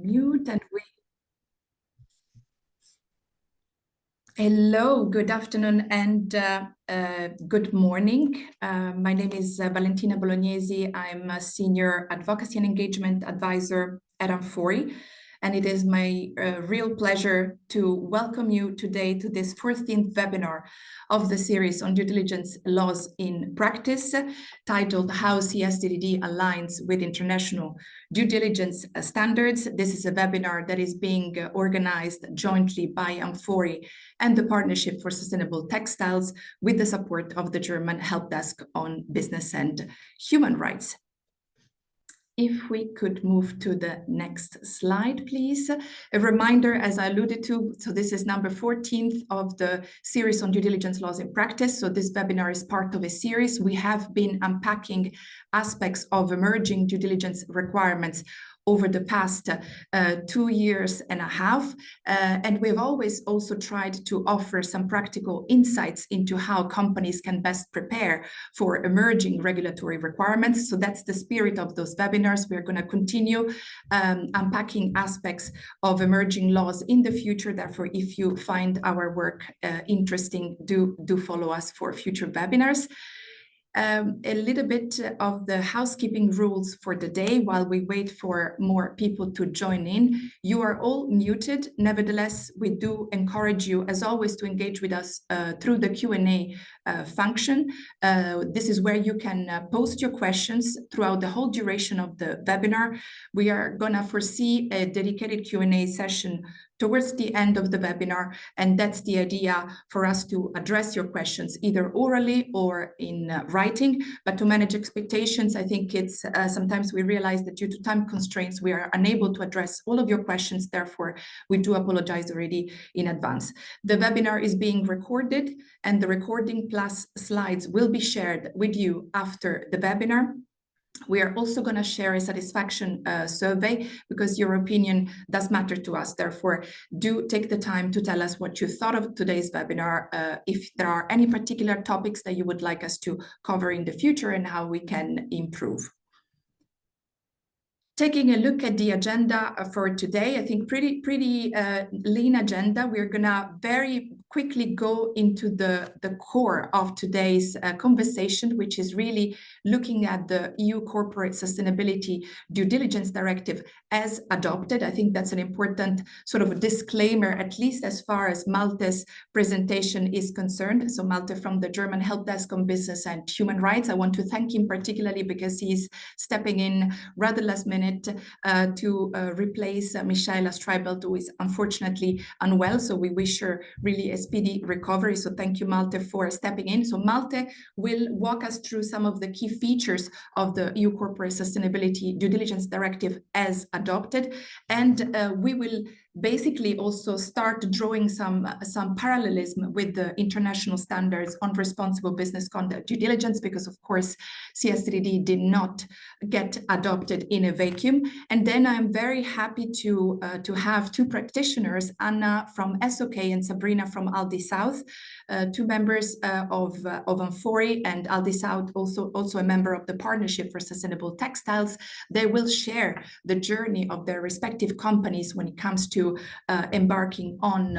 Mute and we. Hello, good afternoon and good morning. My name is Valentina Bolognesi. I'm a Senior Advocacy and Engagement Advisor at amfori, and it is my real pleasure to welcome you today to this 14th webinar of the series on due diligence laws in practice, titled How CSDDD Aligns with International Due Diligence Standards. This is a webinar that is being organized jointly by amfori and the Partnership for Sustainable Textiles with the support of the German Help Desk on Business and Human Rights. If we could move to the next slide, please. A reminder, as I alluded to, so this is number 14th of the series on due diligence laws in practice. So this webinar is part of a series. We have been unpacking aspects of emerging due diligence requirements over the past 2 years and a half. And we've always also tried to offer some practical insights into how companies can best prepare for emerging regulatory requirements. So that's the spirit of those webinars. We're going to continue unpacking aspects of emerging laws in the future. Therefore, if you find our work interesting, do follow us for future webinars. A little bit of the housekeeping rules for the day while we wait for more people to join in. You are all muted. Nevertheless, we do encourage you, as always, to engage with us through the Q&A function. This is where you can post your questions throughout the whole duration of the webinar. We are going to foresee a dedicated Q&A session towards the end of the webinar, and that's the idea for us to address your questions either orally or in writing. But to manage expectations, I think it's sometimes we realize that due to time constraints, we are unable to address all of your questions. Therefore, we do apologize already in advance. The webinar is being recorded, and the recording plus slides will be shared with you after the webinar. We are also going to share a satisfaction survey because your opinion does matter to us. Therefore, do take the time to tell us what you thought of today's webinar, if there are any particular topics that you would like us to cover in the future and how we can improve. Taking a look at the agenda for today, I think pretty lean agenda. We're gonna very quickly go into the core of today's conversation, which is really looking at the EU Corporate Sustainability Due Diligence Directive as adopted. I think that's an important sort of a disclaimer, at least as far as Malte's presentation is concerned. So Malte from the German Help Desk on Business and Human Rights, I want to thank him particularly because he's stepping in rather last minute to replace Michaela Streibelt, who is unfortunately unwell. So we wish her really a speedy recovery. So thank you, Malte, for stepping in. So Malte will walk us through some of the key features of the EU Corporate Sustainability Due Diligence Directive as adopted. And we will basically also start drawing some parallelism with the international standards on responsible business conduct due diligence, because of course CSDDD did not get adopted in a vacuum. And then I'm very happy to have two practitioners, Anna from SOK and Sabrina from Aldi South, two members of amfori, and Aldi South also a member of the Partnership for Sustainable Textiles. They will share the journey of their respective companies when it comes to embarking on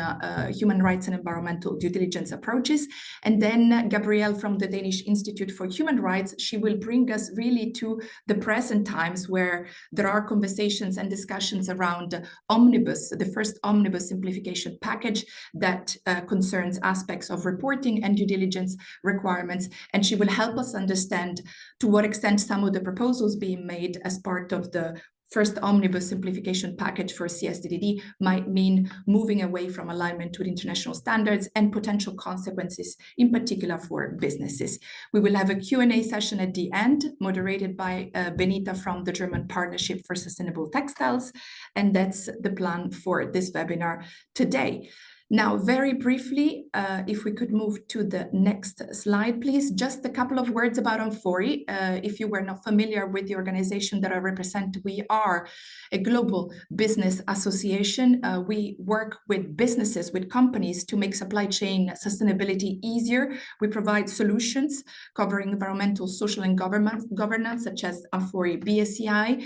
human rights and environmental due diligence approaches. And then Gabrielle from the Danish Institute for Human Rights, she will bring us really to the present times where there are conversations and discussions around Omnibus, the first Omnibus simplification package that concerns aspects of reporting and due diligence requirements. And she will help us understand to what extent some of the proposals being made as part of the first Omnibus simplification package for CSDDD might mean moving away from alignment with international standards and potential consequences, in particular for businesses. We will have a Q&A session at the end, moderated by Benita from the German Partnership for Sustainable Textiles, and that's the plan for this webinar today. Now, very briefly, if we could move to the next slide, please. Just a couple of words about amfori. If you were not familiar with the organization that I represent, we are a global business association. We work with businesses, with companies to make supply chain sustainability easier. We provide solutions covering environmental, social, and governance, such as amfori BSCI.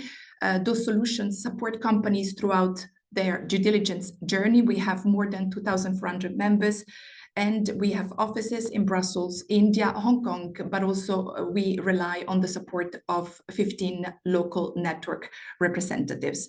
those solutions support companies throughout their due diligence journey. We have more than 2,400 members, and we have offices in Brussels, India, Hong Kong, but also we rely on the support of 15 local network representatives.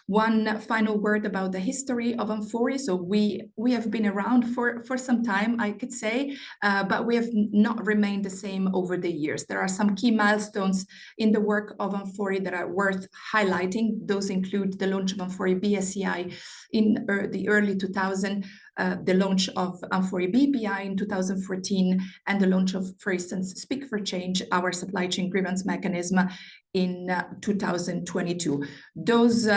One final word about the history of amfori. So we have been around for some time, I could say, but we have not remained the same over the years. There are some key milestones in the work of amfori that are worth highlighting. Those include the launch of amfori BSCI in the early 2000s, the launch of amfori BPI in 2014, and the launch of, for instance, Speak for Change, our supply chain grievance mechanism, in 2022. Those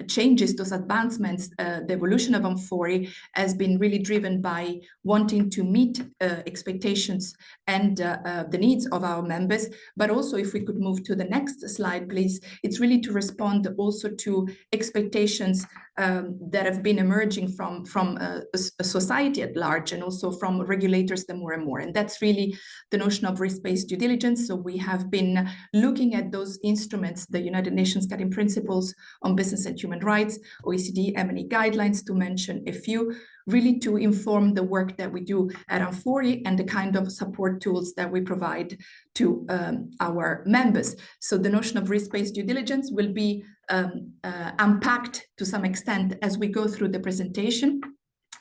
changes, those advancements, the evolution of amfori has been really driven by wanting to meet expectations and the needs of our members. But also, if we could move to the next slide, please, it's really to respond also to expectations that have been emerging from a society at large, and also from regulators more and more. And that's really the notion of risk-based due diligence. So we have been looking at those instruments, the United Nations Guiding Principles on Business and Human Rights, OECD M&A guidelines, to mention a few, really to inform the work that we do at amfori and the kind of support tools that we provide to our members. So the notion of risk-based due diligence will be unpacked to some extent as we go through the presentation.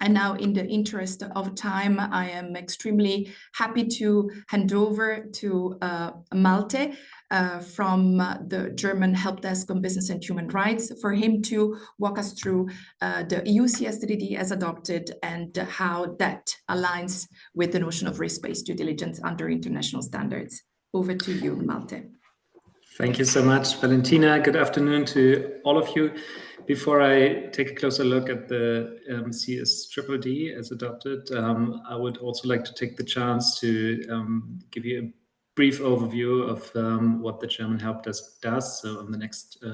And now, in the interest of time, I am extremely happy to hand over to Malte from the German Help Desk on Business and Human Rights, for him to walk us through the EU CSDDD as adopted and how that aligns with the notion of risk-based due diligence under international standards. Over to you, Malte. Thank you so much, Valentina. Good afternoon to all of you. Before I take a closer look at the CSDDD as adopted, I would also like to take the chance to give you a brief overview of what the German Help Desk does. So on the next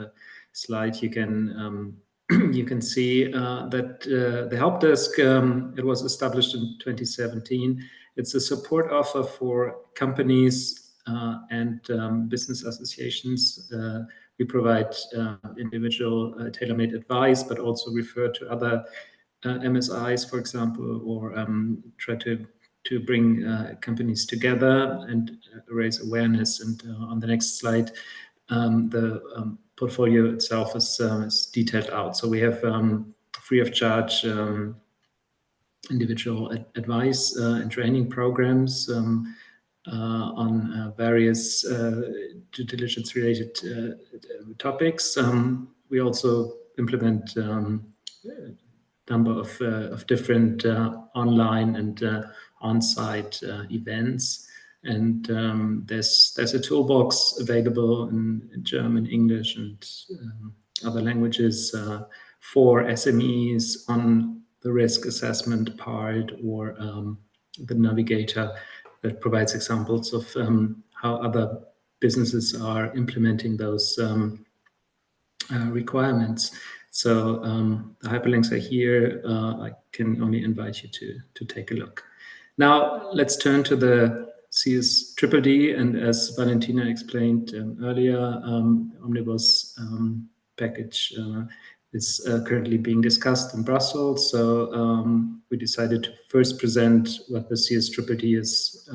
slide, you can see that the Help Desk, it was established in 2017. It's a support offer for companies and business associations. We provide individual tailor-made advice, but also refer to other MSIs, for example, or try to bring companies together and raise awareness. And on the next slide, the portfolio itself is detailed out. So we have free of charge individual advice and training programs on various due diligence related topics. We also implement a number of different online and on-site events. And there's a toolbox available in German, English, and other languages for SMEs on the risk assessment part, or the navigator that provides examples of how other businesses are implementing those requirements. So the hyperlinks are here. I can only invite you to take a look. Now let's turn to the CSDDD, and as Valentina explained earlier, Omnibus package is currently being discussed in Brussels. So we decided to first present what the CSDDD is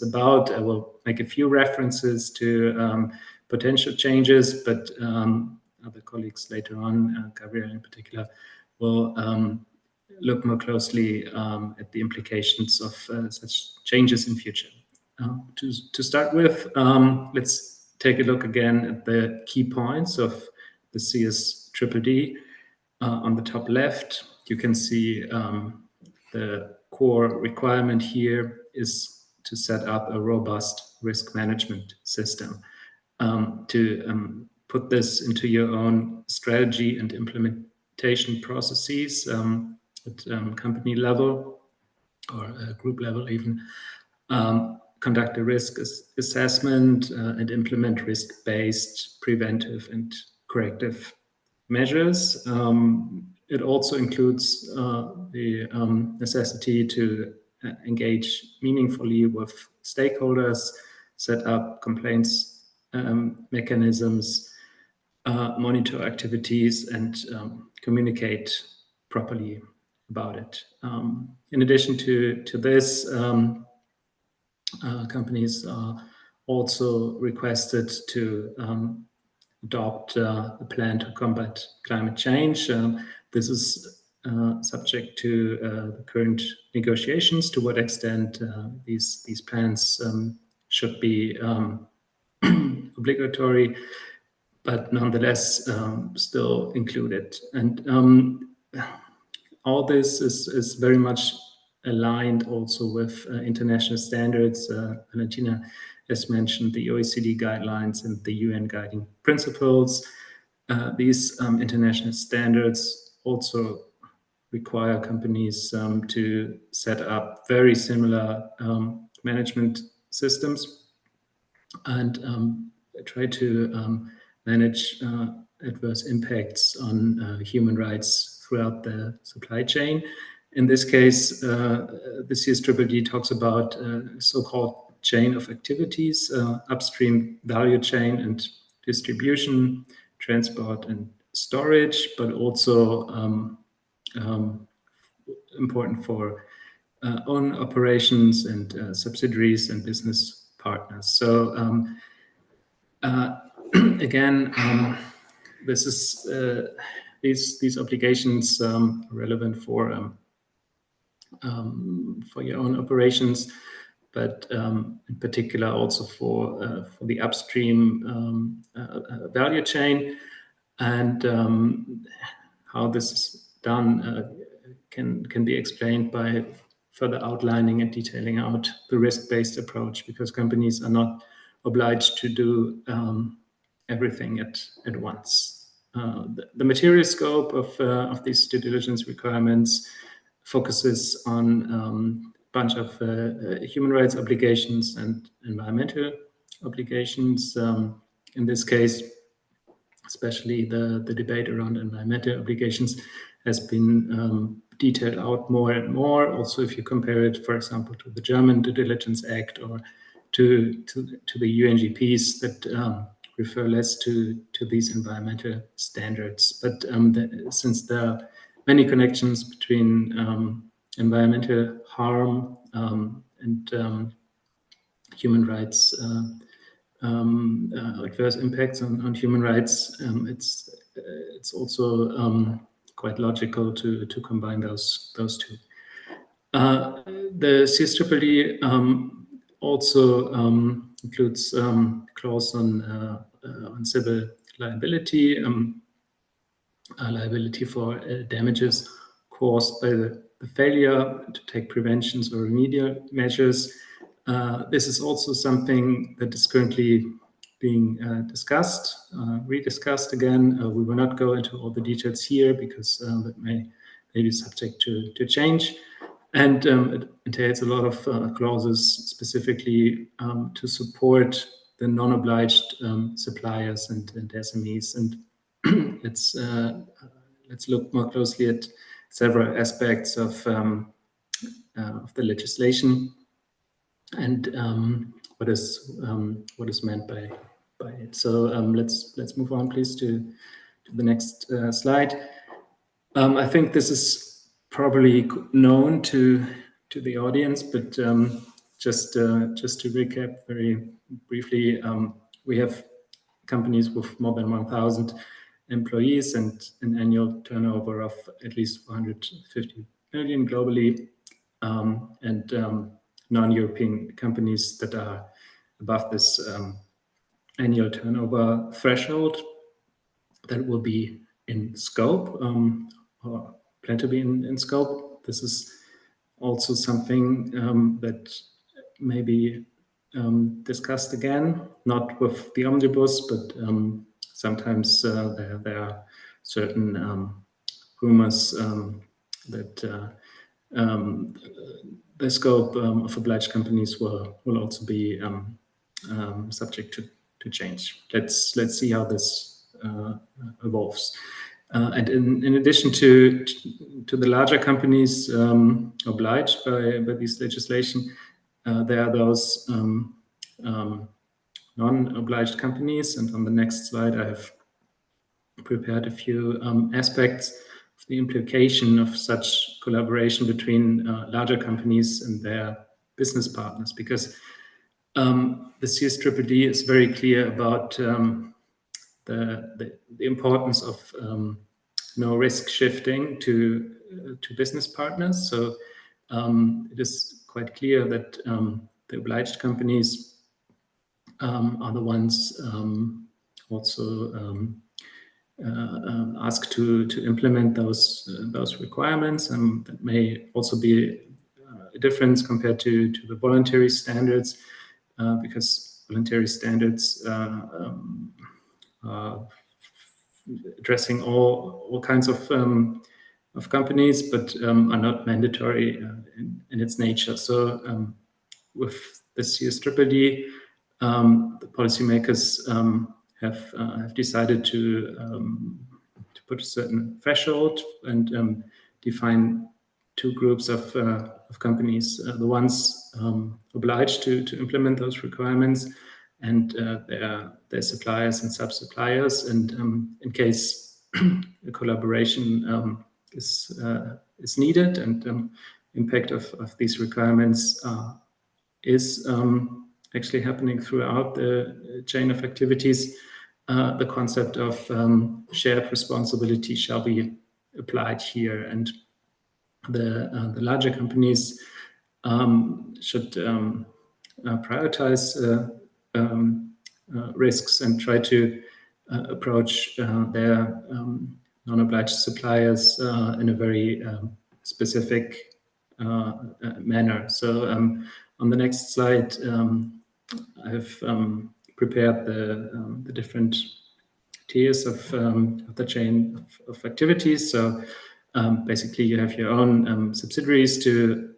about. I will make a few references to potential changes, but other colleagues later on, Gabriel in particular, will look more closely at the implications of such changes in future. To start with, let's take a look again at the key points of the CSDDD. On the top left, you can see the core requirement here is to set up a robust risk management system. To put this into your own strategy and implementation processes at company level or group level even, conduct a risk assessment and implement risk-based preventive and corrective measures. It also includes the necessity to engage meaningfully with stakeholders, set up complaints mechanisms, monitor activities, and communicate properly about it. In addition to this, companies are also requested to adopt a plan to combat climate change. This is subject to the current negotiations, to what extent these plans should be obligatory, but nonetheless still included. And all this is very much aligned also with international standards. Valentina has mentioned the OECD guidelines and the UN guiding principles. These international standards also require companies to set up very similar management systems and try to manage adverse impacts on human rights throughout the supply chain. In this case, the CSDDD talks about so-called chain of activities, upstream value chain and distribution, transport and storage, but also important for own operations and subsidiaries and business partners. So again, this is these obligations are relevant for your own operations, but in particular also for the upstream value chain, and how this is done can be explained by further outlining and detailing out the risk-based approach, because companies are not obliged to do everything at once. The material scope of these due diligence requirements focuses on a bunch of human rights obligations and environmental obligations. In this case, especially the debate around environmental obligations has been detailed out more and more. Also, if you compare it, for example, to the German Due Diligence Act or to the UNGPs that refer less to these environmental standards. But since there are many connections between environmental harm and human rights, adverse impacts on human rights, it's also quite logical to combine those two. The CSDDD also includes clause on civil liability, liability for damages caused by the failure to take preventions or remedial measures. This is also something that is currently being discussed, rediscussed again. We will not go into all the details here because that may be subject to change. And it entails a lot of clauses specifically to support the non-obliged suppliers and SMEs. And let's look more closely at several aspects of the legislation and what is meant by it. So let's move on, please, to the next slide. I think this is probably known to the audience, but just to recap very briefly, we have companies with more than 1,000 employees and an annual turnover of at least 450 million globally, and non-European companies that are above this annual turnover threshold that will be in scope or plan to be in scope. This is also something that may be discussed again, not with the omnibus, but sometimes there are certain rumors that the scope of obliged companies will also be subject to change. Let's see how this evolves. And in addition to the larger companies obliged by this legislation, there are those non-obliged companies. And on the next slide, I have prepared a few aspects of the implication of such collaboration between larger companies and their business partners, because the CSDDD is very clear about the importance of no risk shifting to business partners. So it is quite clear that the obliged companies are the ones also asked to implement those requirements, and that may also be a difference compared to the voluntary standards, because voluntary standards addressing all kinds of companies, but are not mandatory in its nature. So with the CSDDD, the policymakers have decided to put a certain threshold and define two groups of companies: the ones obliged to implement those requirements, and their suppliers and sub-suppliers. And in case a collaboration is needed, and impact of these requirements is actually happening throughout the chain of activities, the concept of shared responsibility shall be applied here. And the larger companies should prioritize risks and try to approach their non-obliged suppliers in a very specific manner. So on the next slide, I have prepared the different tiers of the chain of activities. So basically, you have your own subsidiaries to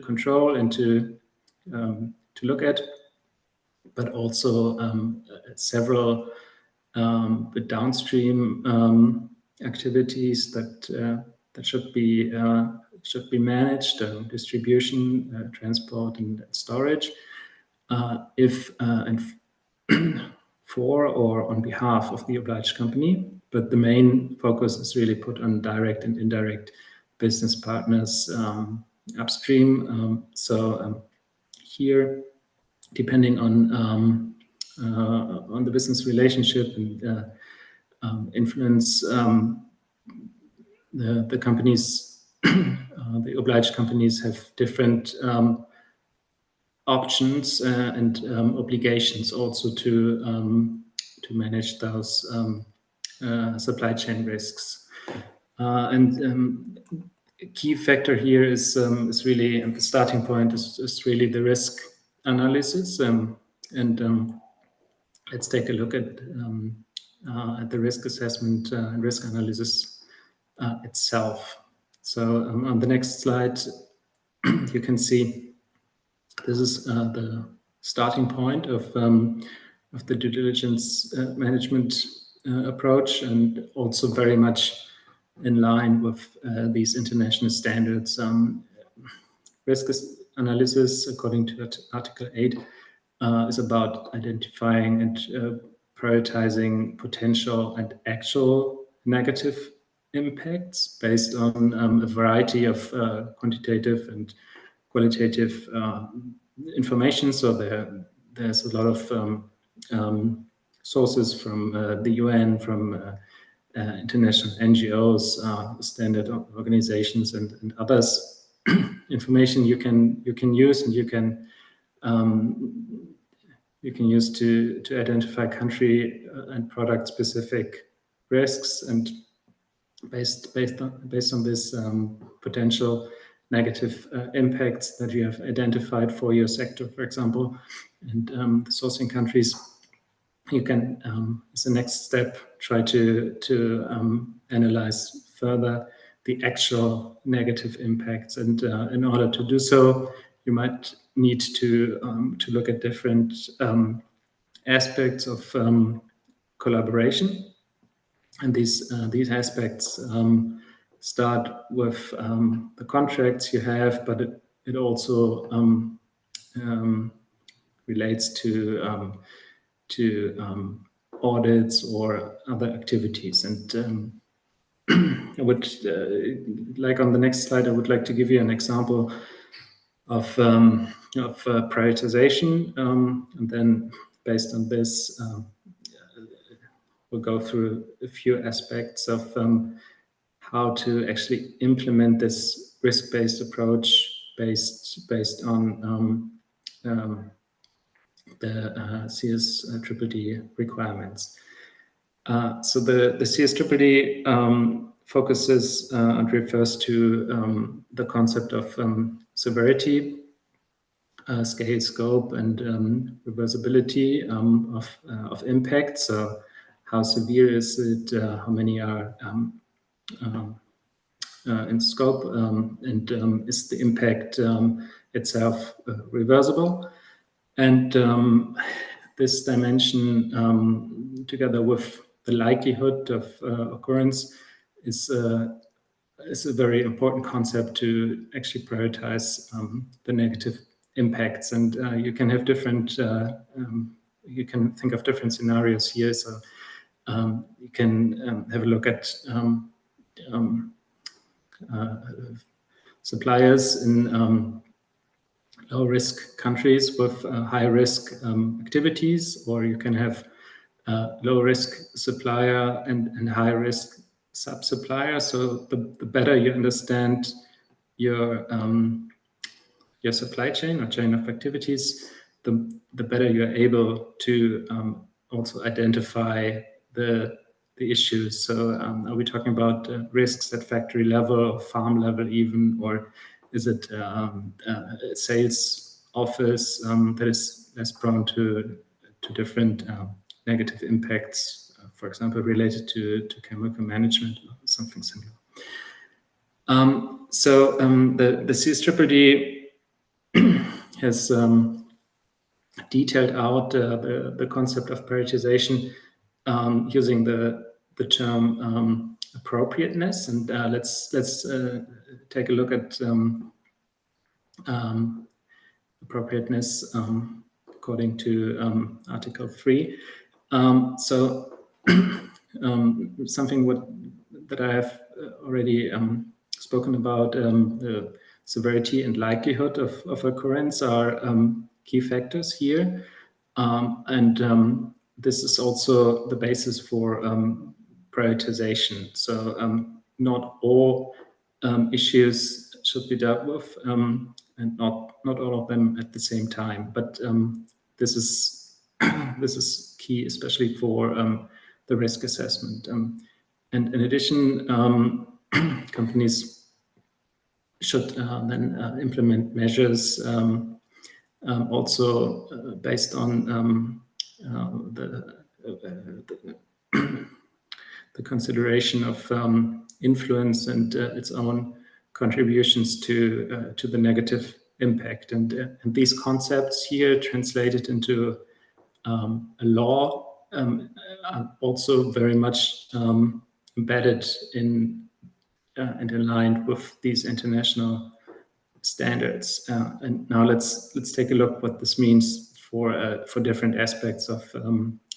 control and to look at, but also several downstream activities that should be managed: distribution, transport, and storage. If and for or on behalf of the obliged company, but the main focus is really put on direct and indirect business partners upstream. So here, depending on the business relationship and influence, the companies, the obliged companies, have different options and obligations also to manage those supply chain risks. And a key factor here is really, and the starting point is really the risk analysis. And let's take a look at the risk assessment and risk analysis itself. So on the next slide, you can see this is the starting point of the due diligence management approach, and also very much in line with these international standards. Risk analysis, according to Article 8, is about identifying and prioritizing potential and actual negative impacts based on a variety of quantitative and qualitative information. So there's a lot of sources from the UN, from international NGOs, standard organizations, and others. Information you can use, and you can use to identify country and product specific risks, and based on this potential negative impacts that you have identified for your sector, for example, and the sourcing countries, you can, as the next step, try to analyze further the actual negative impacts. And in order to do so, you might need to look at different aspects of collaboration. And these aspects start with the contracts you have, but it also relates to audits or other activities. And I would like on the next slide, I would like to give you an example of prioritization, and then based on this, we'll go through a few aspects of how to actually implement this risk-based approach based on the CSDDD requirements. So the CSDDD focuses and refers to the concept of severity, scale, scope, and reversibility of impact. So how severe is it? How many are in scope? And is the impact itself reversible? And this dimension, together with the likelihood of occurrence, is a very important concept to actually prioritize the negative impacts. And you can have different, you can think of different scenarios here. So you can have a look at suppliers in low-risk countries with high-risk activities, or you can have low-risk supplier and high-risk sub-supplier. So the better you understand your supply chain or chain of activities, the better you're able to also identify the issues. So are we talking about risks at factory level or farm level even, or is it a sales office that is less prone to different negative impacts, for example, related to chemical management or something similar? The CSDDD has detailed out the concept of prioritization using the term appropriateness, and let's take a look at appropriateness according to Article 3. Something that I have already spoken about, the severity and likelihood of occurrence are key factors here. This is also the basis for prioritization. So not all issues should be dealt with, and not all of them at the same time. But this is key, especially for the risk assessment. And in addition, companies should then implement measures also based on the consideration of influence and its own contributions to the negative impact. And these concepts here translated into a law are also very much embedded in and aligned with these international standards. And now let's take a look what this means for different aspects of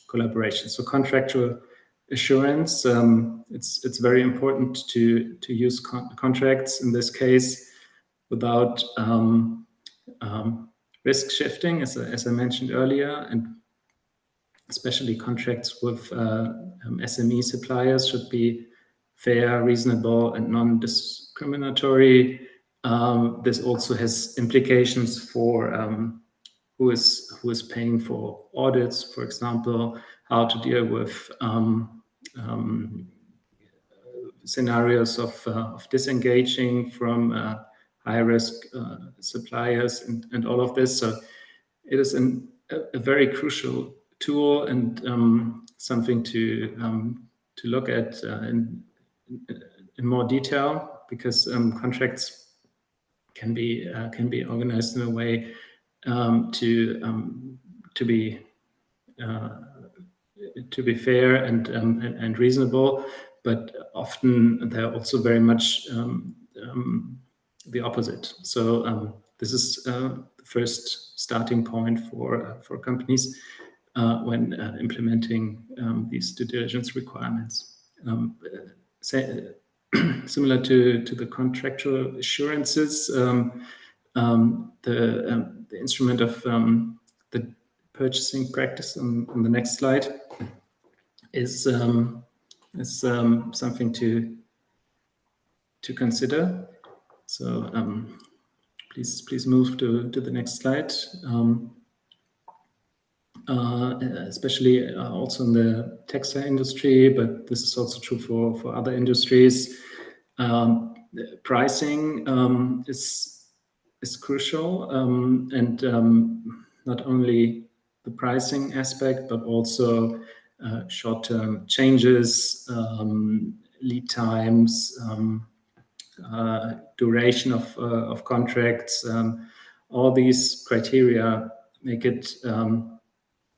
collaboration. So contractual assurance, it's very important to use contracts in this case without risk shifting, as I mentioned earlier, and especially contracts with SME suppliers should be fair, reasonable, and non-discriminatory. This also has implications for who is paying for audits, for example, how to deal with scenarios of disengaging from high-risk suppliers and all of this. So it is a very crucial tool and something to look at in more detail, because contracts can be organized in a way to be fair and reasonable, but often they're also very much the opposite. So this is the first starting point for companies. when implementing these due diligence requirements. Similar to the contractual assurances, the instrument of the purchasing practice on the next slide is something to consider. So please move to the next slide. Especially also in the textile industry, but this is also true for other industries. Pricing is crucial, and not only the pricing aspect, but also short-term changes, lead times, duration of contracts. All these criteria make it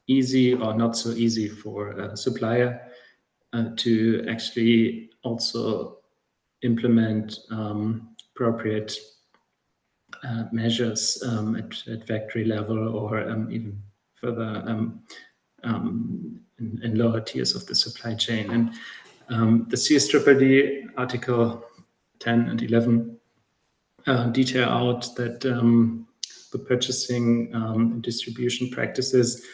easy or not so easy for a supplier to actually also implement appropriate measures at factory level, or even further in lower tiers of the supply chain. And the CSDDD Article 10 and 11 detail out that the purchasing and distribution practices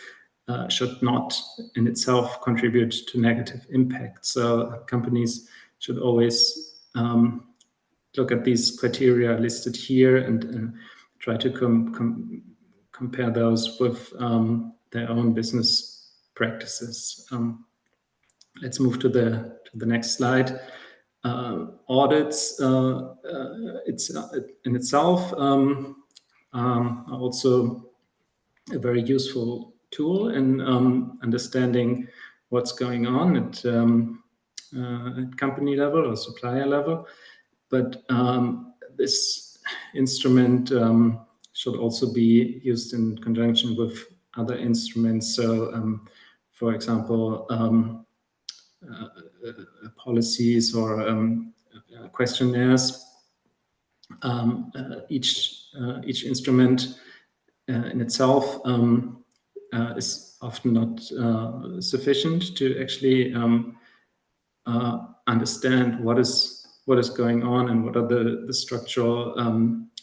should not in itself contribute to negative impact. So companies should always look at these criteria listed here and try to compare those with their own business practices. Let's move to the next slide. Audits it's in itself are also a very useful tool in understanding what's going on at company level or supplier level. But this instrument should also be used in conjunction with other instruments. So, for example, policies or questionnaires. Each instrument in itself is often not sufficient to actually understand what is going on and what are the structural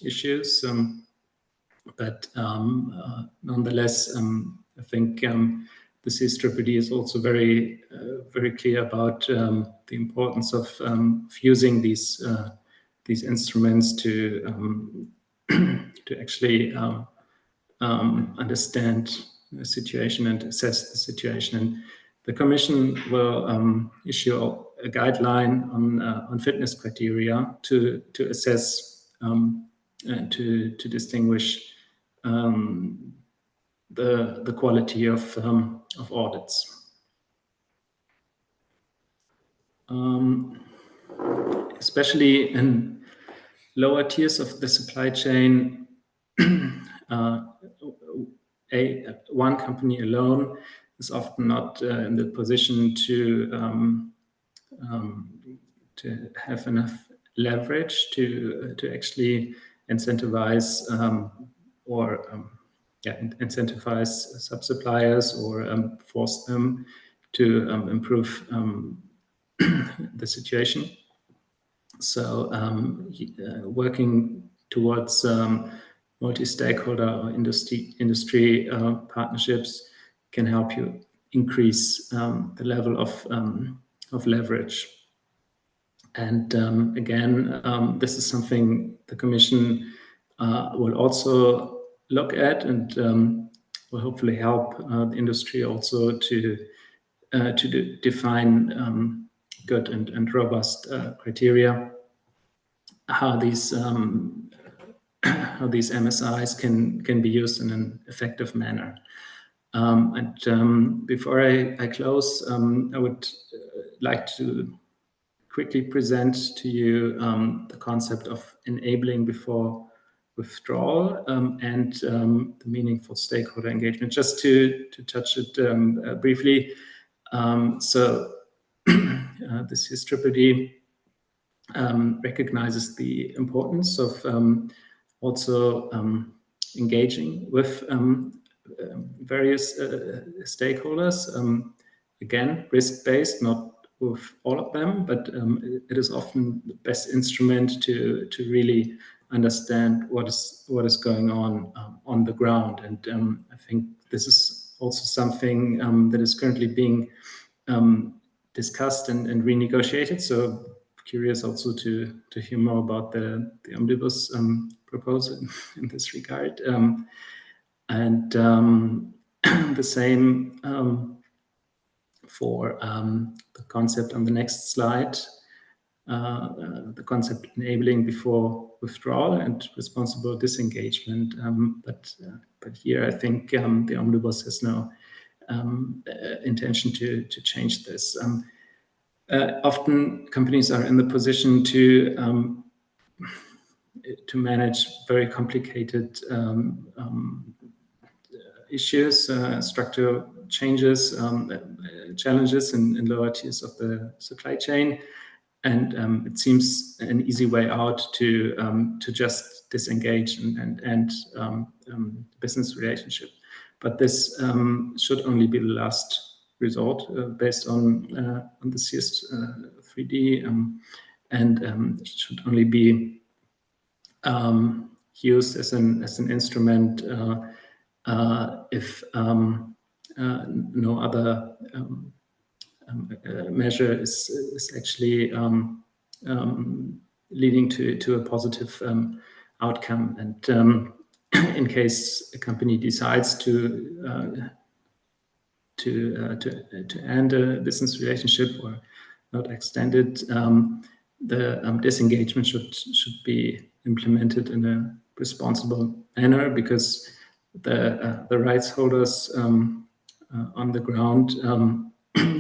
issues. But nonetheless, I think the CSDDD is also very clear about the importance of using these instruments to actually understand the situation and assess the situation. And the Commission will issue a guideline on fitness criteria to assess and to distinguish the quality of audits. Especially in lower tiers of the supply chain, one company alone is often not in the position to have enough leverage to actually incentivize incentivize sub-suppliers or force them to improve the situation. So working towards multi-stakeholder or industry partnerships can help you increase the level of leverage. And again, this is something the Commission will also look at, and will hopefully help the industry also to define good and robust criteria, how these MSIs can be used in an effective manner. And before I close, I would like to quickly present to you the concept of enabling before withdrawal and the meaningful stakeholder engagement. Just to touch it briefly. So the CSDDD recognizes the importance of also engaging with various stakeholders. Again, risk-based, not with all of them, but it is often the best instrument to really understand what is going on the ground. And I think this is also something that is currently being discussed and renegotiated. So curious also to hear more about the omnibus proposal in this regard. And the same for the concept on the next slide, the concept enabling before withdrawal and responsible disengagement. But here I think the omnibus has no intention to change this. Often companies are in the position to manage very complicated issues, structural changes, challenges in lower tiers of the supply chain, and it seems an easy way out to just disengage and end business relationship. But this should only be the last resort based on the CS3D, and it should only be used as an instrument if no other measure is actually leading to a positive outcome. And in case a company decides to end a business relationship or not extend it, the disengagement should be implemented in a responsible manner, because the rights holders on the ground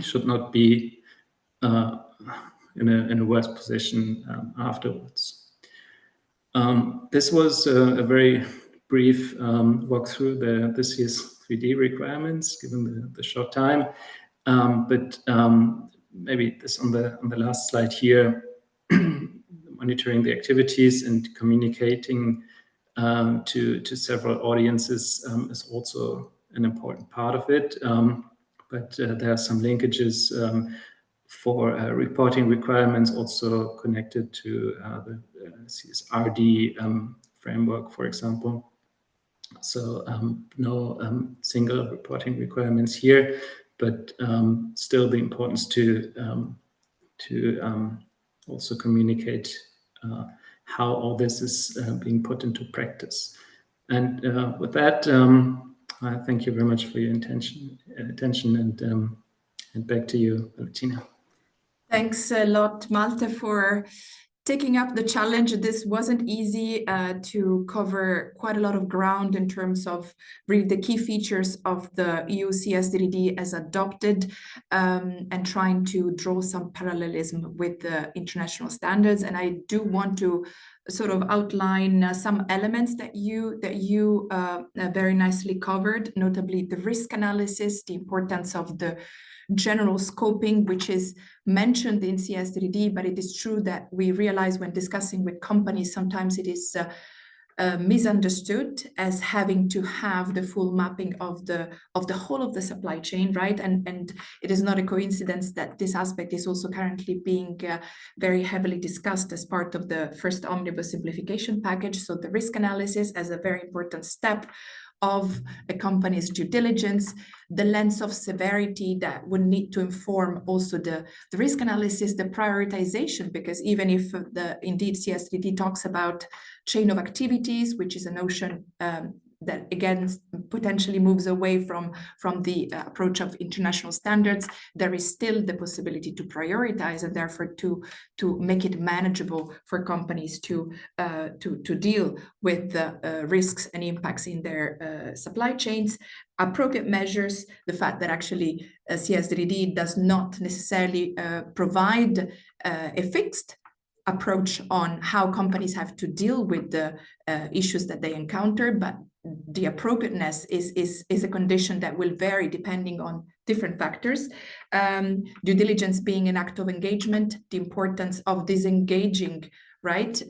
should not be in a worse position afterwards. This was a very brief walk through the CS3D requirements, given the short time. But maybe this on the last slide here, monitoring the activities and communicating to several audiences is also an important part of it. But there are some linkages for reporting requirements also connected to the CSRD framework, for example. So no single reporting requirements here, but still the importance to also communicate how all this is being put into practice. And with that, I thank you very much for your attention, and back to you, Valentina. Thanks a lot, Malte, for taking up the challenge. This wasn't easy to cover quite a lot of ground in terms of really the key features of the EU CSDDD as adopted, and trying to draw some parallelism with the international standards. And I do want to sort of outline some elements that you very nicely covered, notably the risk analysis, the importance of the general scoping, which is mentioned in CSDDD, but it is true that we realize when discussing with companies, sometimes it is misunderstood as having to have the full mapping of the whole of the supply chain, right? And it is not a coincidence that this aspect is also currently being very heavily discussed as part of the first omnibus simplification package. So the risk analysis as a very important step of a company's due diligence, the lens of severity that would need to inform also the risk analysis, the prioritization, because even if indeed CSDD talks about chain of activities, which is a notion that again potentially moves away from the approach of international standards, there is still the possibility to prioritize and therefore to make it manageable for companies to deal with the risks and impacts in their supply chains. Appropriate measures, the fact that actually CSDDD does not necessarily provide a fixed approach on how companies have to deal with the issues that they encounter, but the appropriateness is a condition that will vary depending on different factors. Due diligence being an act of engagement, the importance of disengaging right,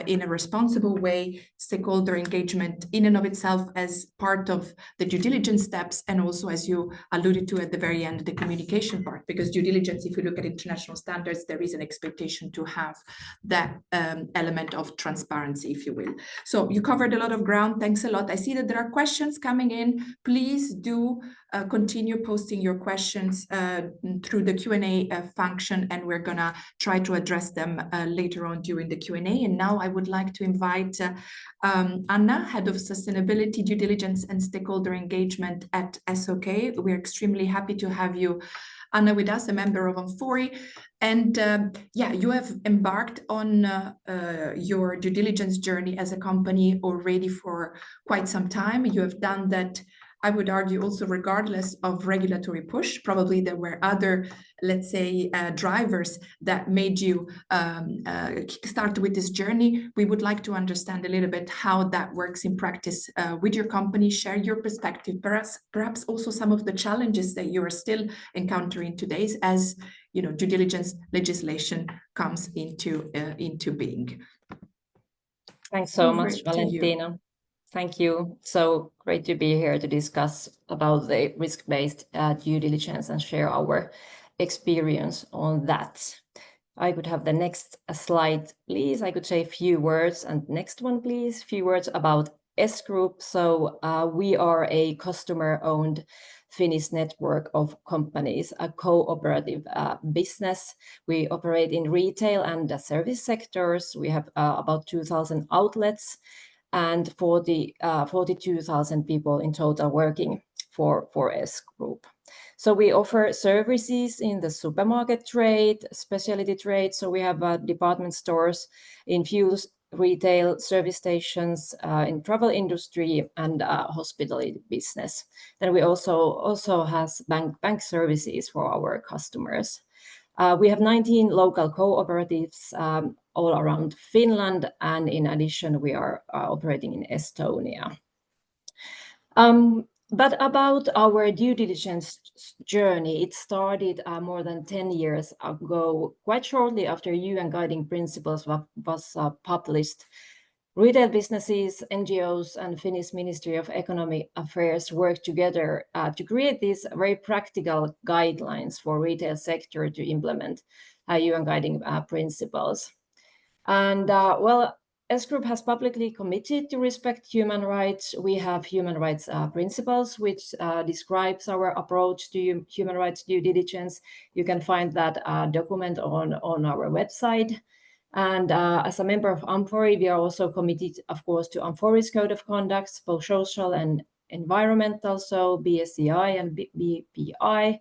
in a responsible way, stakeholder engagement in and of itself as part of the due diligence steps, and also, as you alluded to at the very end, the communication part, because due diligence, if you look at international standards, there is an expectation to have that element of transparency, if you will. So you covered a lot of ground. Thanks a lot. I see that there are questions coming in. Please do continue posting your questions through the Q&A function, and we're gonna try to address them later on during the Q&A. And now I would like to invite Anna, Head of Sustainability, Due Diligence and Stakeholder Engagement at SOK. We're extremely happy to have you, Anna, with us, a member of amfori. And yeah, you have embarked on your due diligence journey as a company already for quite some time. You have done that, I would argue, also regardless of regulatory push. Probably there were other, let's say, drivers that made you start with this journey. We would like to understand a little bit how that works in practice with your company. Share your perspective, perhaps also some of the challenges that you are still encountering today as due diligence legislation comes into being. Thanks so much, Valentina. Thank you. So great to be here to discuss about the risk-based due diligence and share our experience on that. I could have the next slide, please. I could say a few words, and next one, please. Few words about S Group. So we are a customer-owned Finnish network of companies, a cooperative business. We operate in retail and the service sectors. We have about 2,000 outlets and 42,000 people in total working for S Group. So we offer services in the supermarket trade, specialty trade. So we have department stores in fuels, retail, service stations, in travel industry, and hospitality business. Then we also has bank services for our customers. We have 19 local cooperatives all around Finland, and in addition, we are operating in Estonia. But about our due diligence journey, it started more than 10 years ago, quite shortly after UN Guiding Principles was published. Retail businesses, NGOs, and Finnish Ministry of Economic Affairs worked together to create these very practical guidelines for retail sector to implement UN Guiding Principles. And well, S Group has publicly committed to respect human rights. We have human rights principles, which describes our approach to human rights due diligence. You can find that document on our website. And as a member of amfori, we are also committed, of course, to amfori's code of conduct, both social and environmental, so BSCI and BPI.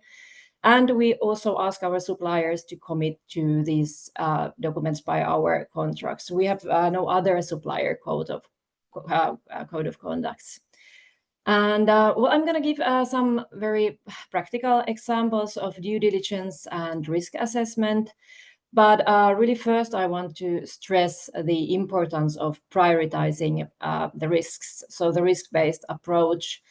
And we also ask our suppliers to commit to these documents by our contracts. We have no other supplier code of conducts. And well, I'm going to give some very practical examples of due diligence and risk assessment. But really first, I want to stress the importance of prioritizing the risks. So the risk-based approach.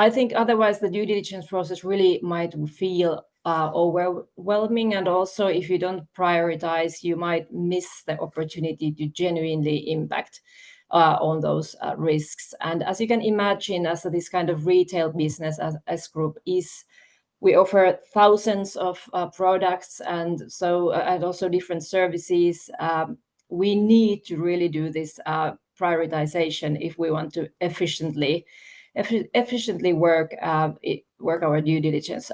I think otherwise the due diligence process really might feel overwhelming. And also if you don't prioritize, you might miss the opportunity to genuinely impact on those risks. And as you can imagine, as this kind of retail business as S Group is, we offer thousands of products and also different services. We need to really do this prioritization if we want to efficiently work our due diligence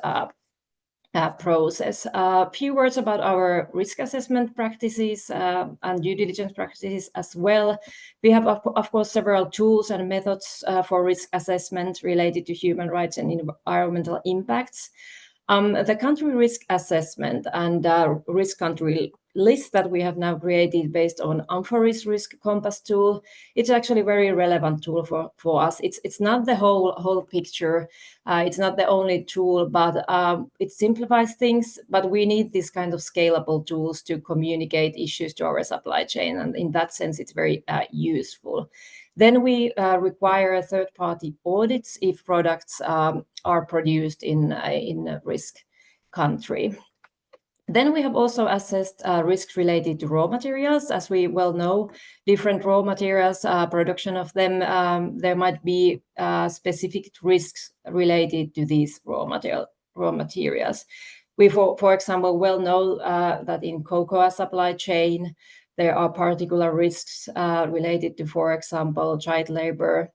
process. A few words about our risk assessment practices and due diligence practices as well. We have, of course, several tools and methods for risk assessment related to human rights and environmental impacts. The country risk assessment and risk country list that we have now created based on amfori's risk compass tool, it's actually a very relevant tool for us. It's not the whole picture. It's not the only tool, but it simplifies things. But we need this kind of scalable tools to communicate issues to our supply chain, and in that sense, it's very useful. Then we require third-party audits if products are produced in a risk country. Then we have also assessed risks related to raw materials. As we well know, different raw materials, production of them, there might be specific risks related to these raw materials. We, for example, well know that in cocoa supply chain, there are particular risks related to, for example, child labor.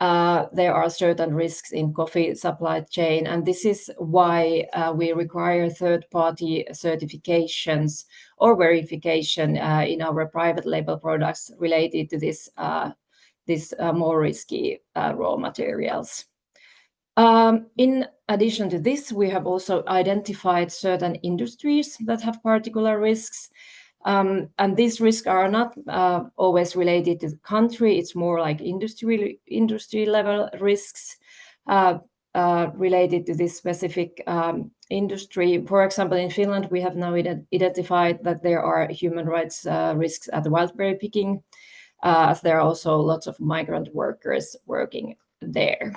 There are certain risks in coffee supply chain, and this is why we require third-party certifications or verification in our private label products related to this more risky raw materials. In addition to this, we have also identified certain industries that have particular risks. And these risks are not always related to the country. It's more like industry level risks related to this specific industry. For example, in Finland, we have now identified that there are human rights risks at the wildberry picking, as there are also lots of migrant workers working there.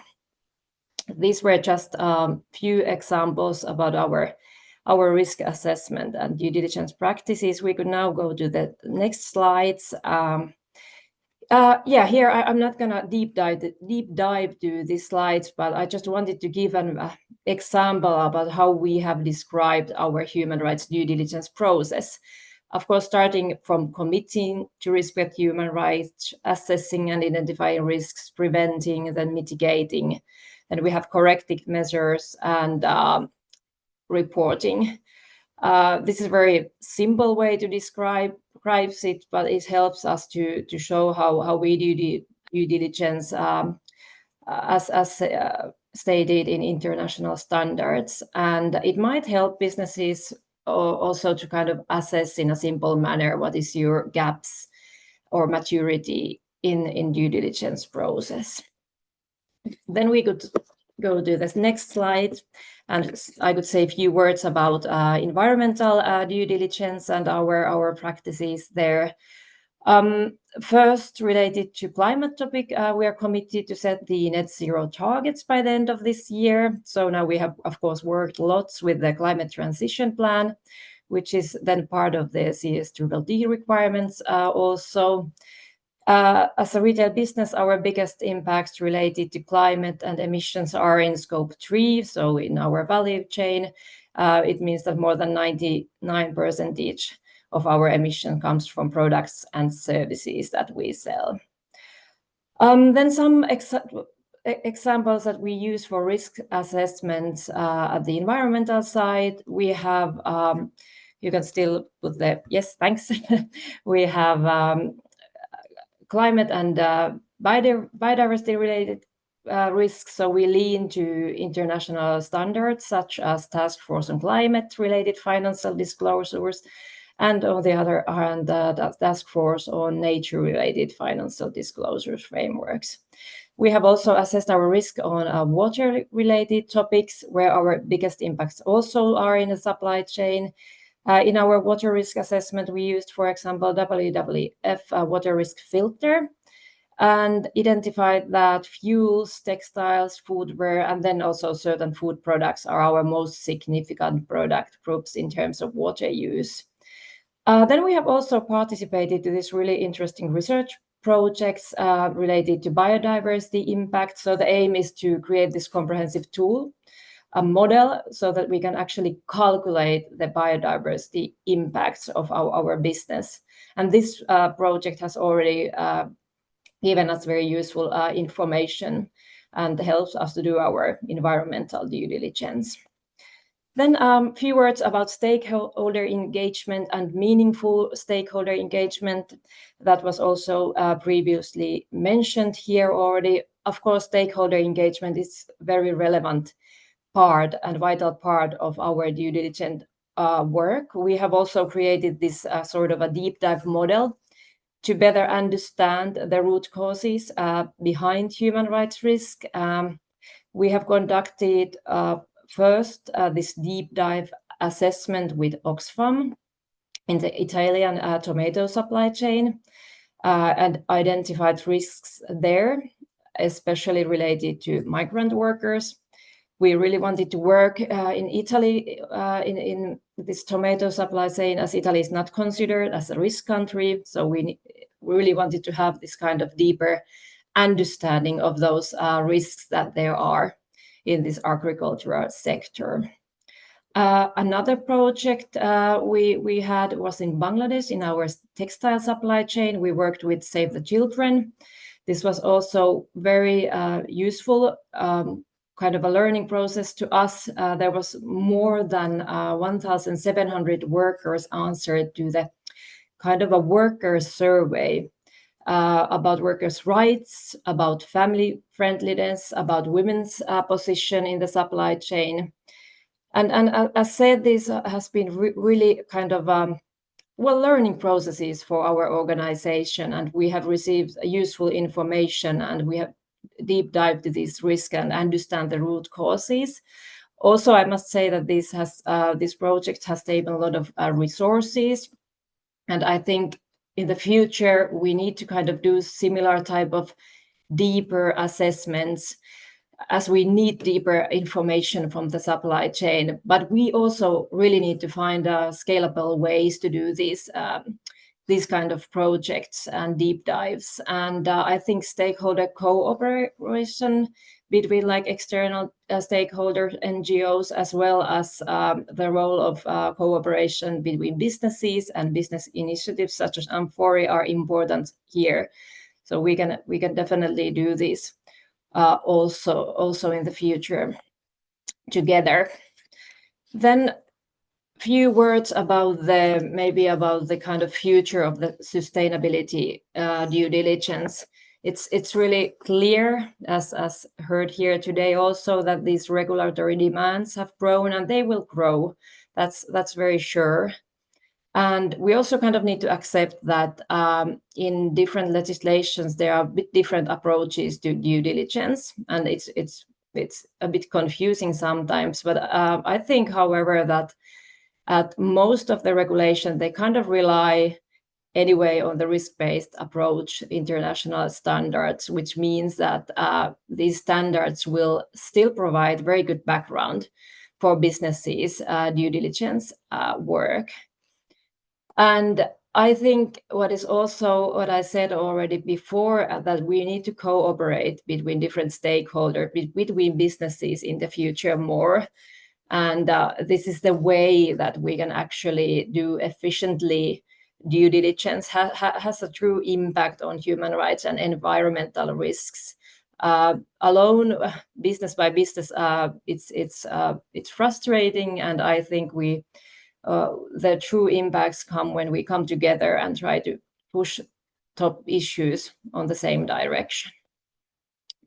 These were just a few examples about our risk assessment and due diligence practices. We could now go to the next slides. Here I'm not going to deep dive to these slides, but I just wanted to give an example about how we have described our human rights due diligence process. Of course, starting from committing to respect human rights, assessing and identifying risks, preventing, then mitigating. And we have corrective measures and reporting. This is a very simple way to describe it, but it helps us to show how we do the due diligence as stated in international standards. And it might help businesses also to kind of assess in a simple manner what is your gaps or maturity in due diligence process. Then we could go to this next slide, and I could say a few words about environmental due diligence and our practices there. First, related to climate topic, we are committed to set the net zero targets by the end of this year. So now we have, of course, worked lots with the climate transition plan, which is then part of the CSDDD requirements also. As a retail business, our biggest impacts related to climate and emissions are in scope 3, so in our value chain. It means that more than 99% of our emission comes from products and services that we sell. Then some examples that we use for risk assessments at the environmental side. We have, you can still put the, yes, thanks. We have climate and biodiversity related risks. So we lean to international standards such as Task Force on Climate related financial disclosures, and on the other hand, the Task Force on Nature related financial disclosures frameworks. We have also assessed our risk on water related topics, where our biggest impacts also are in the supply chain. In our water risk assessment, we used, for example, WWF water risk filter, and identified that fuels, textiles, footwear, and then also certain food products are our most significant product groups in terms of water use. Then we have also participated in this really interesting research projects related to biodiversity impact. So the aim is to create this comprehensive tool, a model, so that we can actually calculate the biodiversity impacts of our business. And this project has already given us very useful information and helps us to do our environmental due diligence. Then a few words about stakeholder engagement and meaningful stakeholder engagement. That was also previously mentioned here already. Of course, stakeholder engagement is very relevant part and vital part of our due diligence work. We have also created this sort of a deep dive model to better understand the root causes behind human rights risk. We have conducted first this deep dive assessment with Oxfam in the Italian tomato supply chain and identified risks there, especially related to migrant workers. We really wanted to work in Italy in this tomato supply chain, as Italy is not considered as a risk country. So we really wanted to have this kind of deeper understanding of those risks that there are in this agricultural sector. Another project we had was in Bangladesh in our textile supply chain. We worked with Save the Children. This was also very useful, kind of a learning process to us. There was more than 1,700 workers answered to the kind of a worker survey about workers' rights, about family friendliness, about women's position in the supply chain. And as said, this has been really kind of learning processes for our organization, and we have received useful information, and we have deep dived to this risk and understand the root causes. Also, I must say that this project has taken a lot of resources, and I think in the future we need to kind of do similar type of deeper assessments, as we need deeper information from the supply chain. But we also really need to find scalable ways to do these kind of projects and deep dives. And I think stakeholder cooperation between like external stakeholders, NGOs, as well as the role of cooperation between businesses and business initiatives such as amfori are important here. So we can definitely do this also in the future together. Then few words about the kind of future of the sustainability due diligence. It's really clear, as heard here today also, that these regulatory demands have grown and they will grow. That's very sure. And we also kind of need to accept that in different legislations, there are different approaches to due diligence, and it's a bit confusing sometimes. But I think, however, that at most of the regulation, they kind of rely anyway on the risk-based approach, international standards, which means that these standards will still provide very good background for businesses' due diligence work. And I think what I said already before, that we need to cooperate between different stakeholders, between businesses in the future more. And this is the way that we can actually do efficiently due diligence, has a true impact on human rights and environmental risks. Alone, business by business, it's frustrating, and I think the true impacts come when we come together and try to push top issues on the same direction.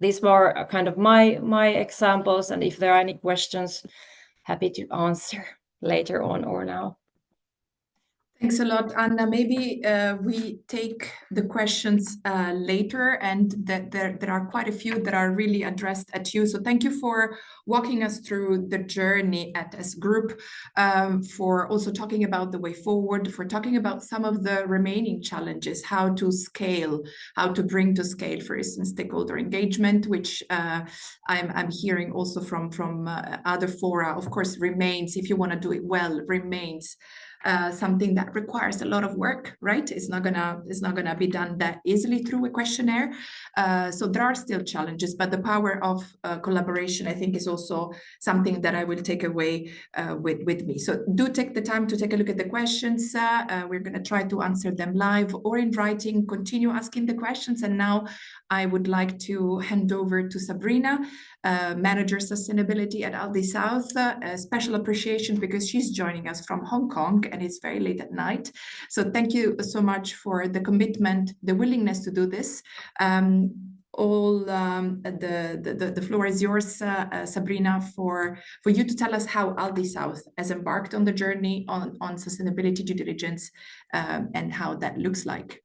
These were kind of my examples, and if there are any questions, happy to answer later on or now. Thanks a lot, Anna. Maybe we take the questions later, and that there are quite a few that are really addressed at you. So thank you for walking us through the journey at this group, for also talking about the way forward, for talking about some of the remaining challenges, how to scale, how to bring to scale, for instance, stakeholder engagement, which I'm hearing also from other fora, of course, remains, if you want to do it well, remains something that requires a lot of work, right? It's not gonna be done that easily through a questionnaire. So there are still challenges, but the power of collaboration, I think, is also something that I will take away with me. So do take the time to take a look at the questions. We're gonna try to answer them live or in writing. Continue asking the questions. And now I would like to hand over to Sabrina, Manager Sustainability at Aldi South. A special appreciation because she's joining us from Hong Kong and it's very late at night. So thank you so much for the commitment, the willingness to do this. The floor is yours, Sabrina, for you to tell us how Aldi South has embarked on the journey on sustainability due diligence and how that looks like.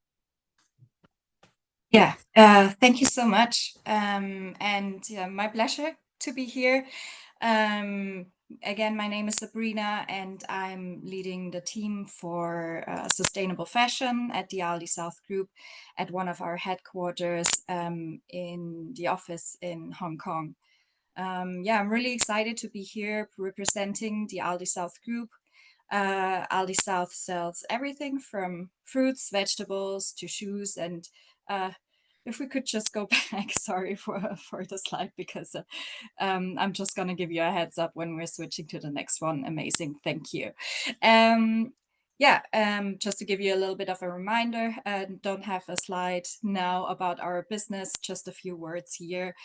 Yeah, thank you so much. My pleasure to be here. Again, my name is Sabrina and I'm leading the team for sustainable fashion at the Aldi South Group at one of our headquarters in the office in Hong Kong. I'm really excited to be here representing the Aldi South Group. Aldi South sells everything from fruits, vegetables to shoes. And if we could just go back, sorry for the slide, because I'm just going to give you a heads up when we're switching to the next one. Amazing. Thank you. Just to give you a little bit of a reminder, don't have a slide now about our business, just a few words here.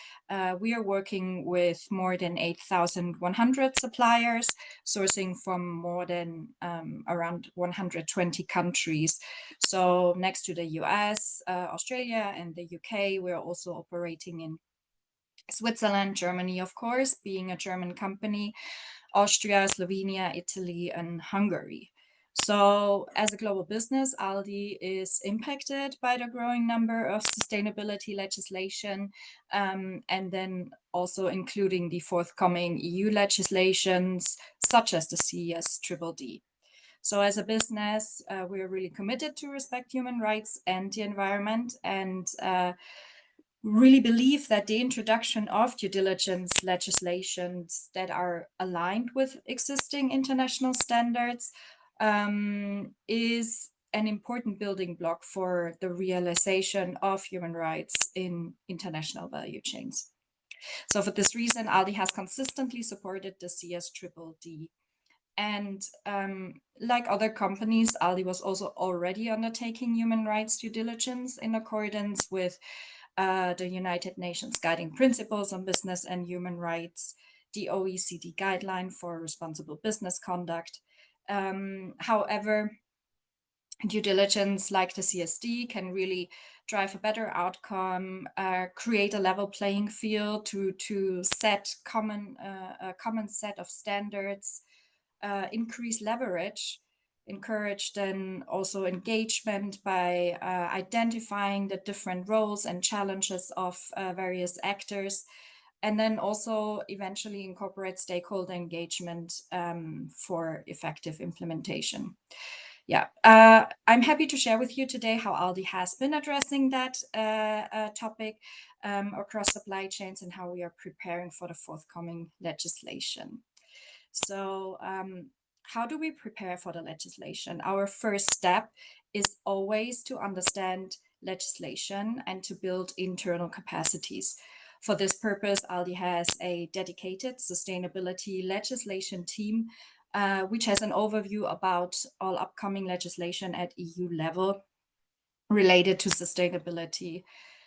We are working with more than 8,100 suppliers, sourcing from more than around 120 countries. So next to the US, Australia, and the UK, we're also operating in Switzerland, Germany, of course, being a German company, Austria, Slovenia, Italy, and Hungary. So as a global business, Aldi is impacted by the growing number of sustainability legislation, and then also including the forthcoming EU legislations, such as the CSDDD. So as a business, we are really committed to respect human rights and the environment, and really believe that the introduction of due diligence legislations that are aligned with existing international standards is an important building block for the realization of human rights in international value chains. So for this reason, Aldi has consistently supported the CSDDD. And like other companies, Aldi was also already undertaking human rights due diligence in accordance with the United Nations Guiding Principles on Business and Human Rights, the OECD Guideline for Responsible Business Conduct. However, due diligence like the CSD can really drive a better outcome, create a level playing field to set a common set of standards, increase leverage, encourage then also engagement by identifying the different roles and challenges of various actors, and then also eventually incorporate stakeholder engagement for effective implementation. I'm happy to share with you today how Aldi has been addressing that topic across supply chains and how we are preparing for the forthcoming legislation. So how do we prepare for the legislation? Our first step is always to understand legislation and to build internal capacities. For this purpose, Aldi has a dedicated sustainability legislation team, which has an overview about all upcoming legislation at EU level related to sustainability.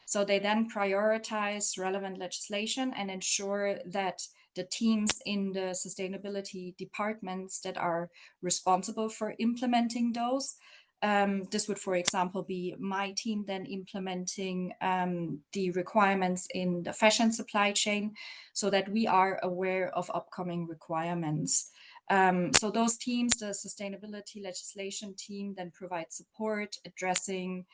So they then prioritize relevant legislation and ensure that the teams in the sustainability departments that are responsible for implementing those. This would, for example, be my team then implementing the requirements in the fashion supply chain so that we are aware of upcoming requirements. So those teams, the sustainability legislation team, then provide support addressing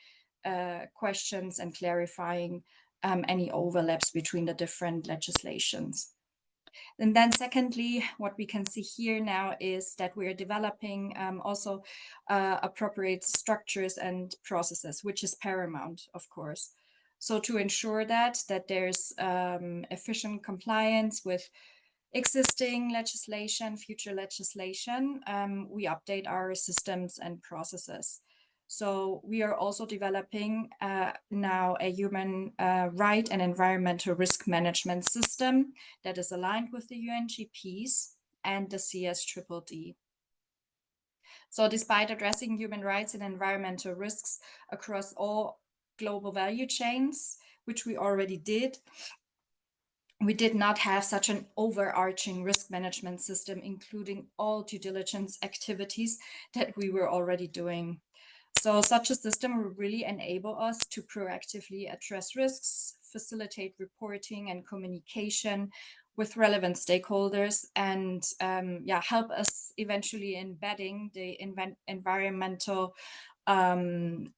questions and clarifying any overlaps between the different legislations. And then secondly, what we can see here now is that we're developing also appropriate structures and processes, which is paramount, of course. So to ensure that there's efficient compliance with existing legislation, future legislation, we update our systems and processes. So we are also developing now a human right and environmental risk management system that is aligned with the UNGPs and the CSDDD. So despite addressing human rights and environmental risks across all global value chains, which we already did, we did not have such an overarching risk management system, including all due diligence activities that we were already doing. So such a system will really enable us to proactively address risks, facilitate reporting and communication with relevant stakeholders, and help us eventually embedding the environmental and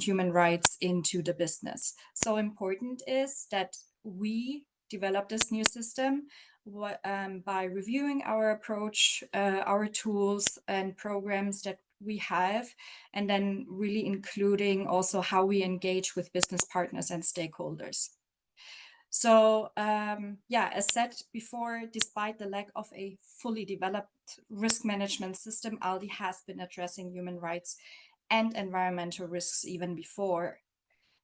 human rights into the business. So important is that we develop this new system by reviewing our approach, our tools and programs that we have, and then really including also how we engage with business partners and stakeholders. So as said before, despite the lack of a fully developed risk management system, Aldi has been addressing human rights and environmental risks even before.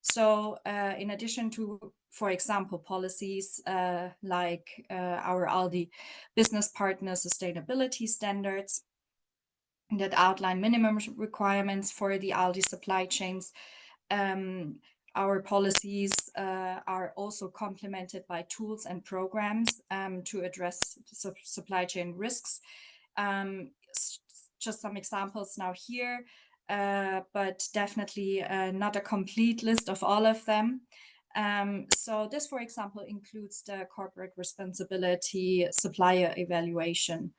So in addition to, for example, policies like our Aldi business partner sustainability standards that outline minimum requirements for the Aldi supply chains, our policies are also complemented by tools and programs to address supply chain risks. Just some examples now here, but definitely not a complete list of all of them. So this, for example, includes the corporate responsibility supplier evaluation.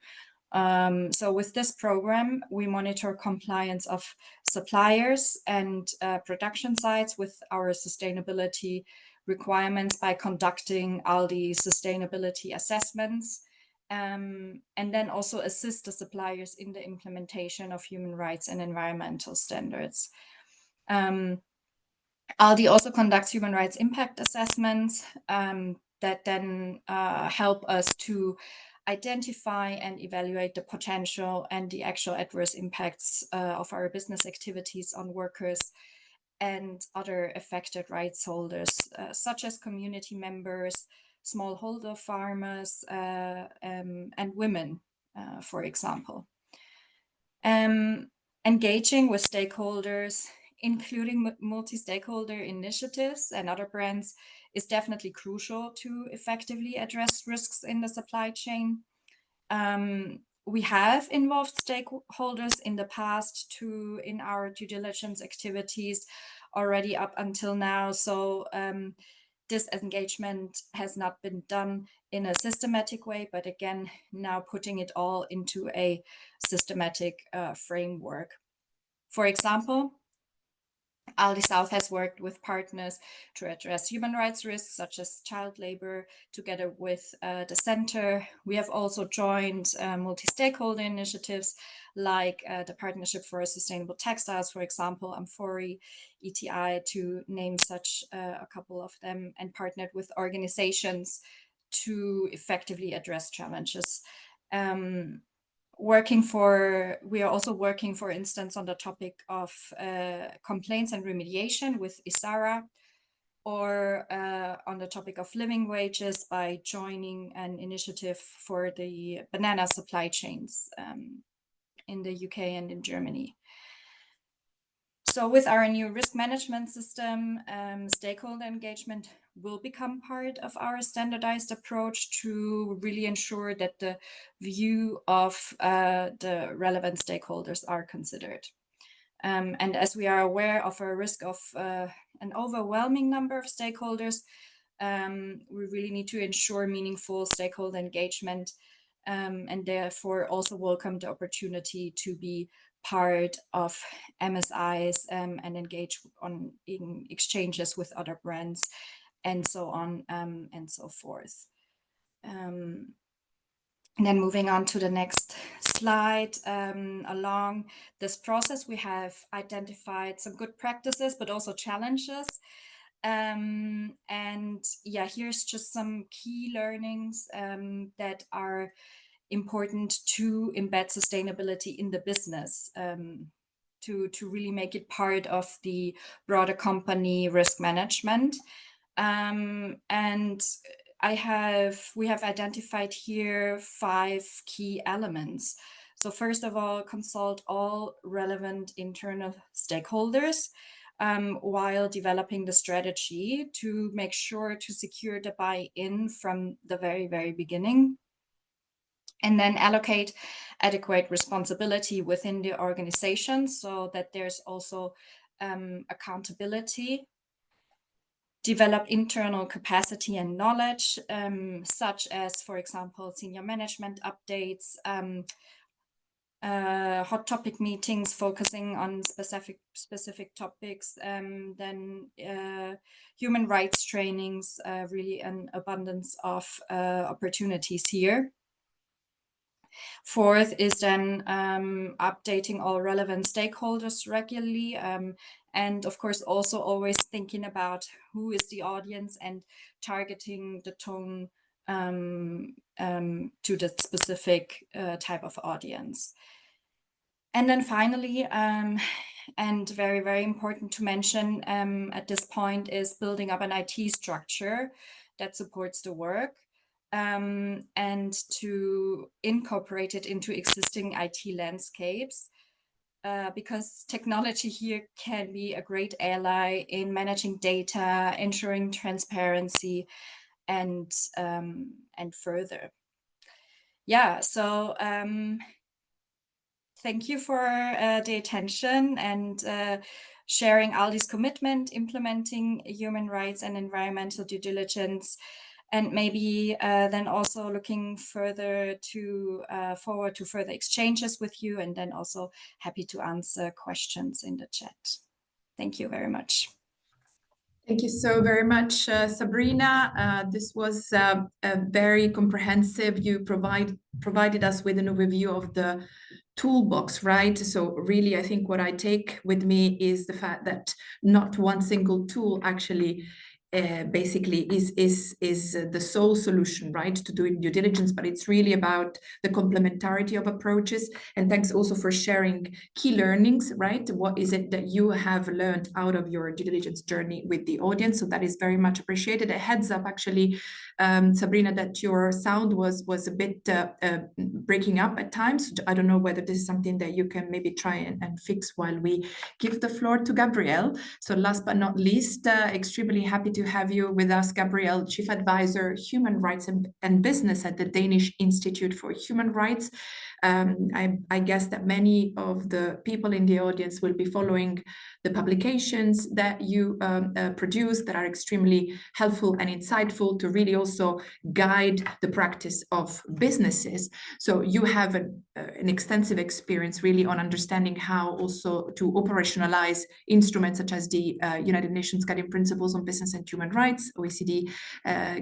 So with this program, we monitor compliance of suppliers and production sites with our sustainability requirements by conducting Aldi sustainability assessments, and then also assist the suppliers in the implementation of human rights and environmental standards. Aldi also conducts human rights impact assessments that then help us to identify and evaluate the potential and the actual adverse impacts of our business activities on workers and other affected rights holders, such as community members, smallholder farmers, and women, for example. Engaging with stakeholders, including multi-stakeholder initiatives and other brands, is definitely crucial to effectively address risks in the supply chain. We have involved stakeholders in the past in our due diligence activities already up until now. So this engagement has not been done in a systematic way, but again, now putting it all into a systematic framework. For example, Aldi South has worked with partners to address human rights risks such as child labor together with the center. We have also joined multi-stakeholder initiatives like the Partnership for Sustainable Textiles, for example, amfori, ETI, to name such a couple of them, and partnered with organizations to effectively address challenges. We are also working, for instance, on the topic of complaints and remediation with ISARA, or on the topic of living wages by joining an initiative for the banana supply chains in the UK and in Germany. So with our new risk management system, stakeholder engagement will become part of our standardized approach to really ensure that the view of the relevant stakeholders are considered. And as we are aware of a risk of an overwhelming number of stakeholders, we really need to ensure meaningful stakeholder engagement, and therefore also welcome the opportunity to be part of MSIs and engage in exchanges with other brands and so on and so forth. And then moving on to the next slide, along this process, we have identified some good practices, but also challenges. And yeah, here's just some key learnings that are important to embed sustainability in the business, to really make it part of the broader company risk management. And we have identified here 5 key elements. So first of all, consult all relevant internal stakeholders while developing the strategy to make sure to secure the buy-in from the very, very beginning. And then allocate adequate responsibility within the organization so that there's also accountability. Develop internal capacity and knowledge, such as, for example, senior management updates, hot topic meetings focusing on specific topics, then human rights trainings, really an abundance of opportunities here. Fourth is then updating all relevant stakeholders regularly, and of course also always thinking about who is the audience and targeting the tone to the specific type of audience. And then finally, and very, very important to mention at this point, is building up an IT structure that supports the work, and to incorporate it into existing IT landscapes, because technology here can be a great ally in managing data, ensuring transparency, and further. Yeah, so thank you for the attention and sharing Aldi's commitment, implementing human rights and environmental due diligence, and maybe then also looking further to forward to further exchanges with you, and then also happy to answer questions in the chat. Thank you very much. Thank you so very much, Sabrina. This was a very comprehensive. You provided us with an overview of the toolbox, right? So really, I think what I take with me is the fact that not one single tool actually basically is the sole solution, right, to doing due diligence, but it's really about the complementarity of approaches. And thanks also for sharing key learnings, right? What is it that you have learned out of your due diligence journey with the audience? So that is very much appreciated. A heads up, actually, Sabrina, that your sound was a bit breaking up at times. I don't know whether this is something that you can maybe try and fix while we give the floor to Gabrielle. So last but not least, extremely happy to have you with us, Gabrielle, Chief Advisor, Human Rights and Business at the Danish Institute for Human Rights. I guess that many of the people in the audience will be following the publications that you produce that are extremely helpful and insightful to really also guide the practice of businesses. So you have an extensive experience really on understanding how also to operationalize instruments such as the United Nations Guiding Principles on Business and Human Rights, OECD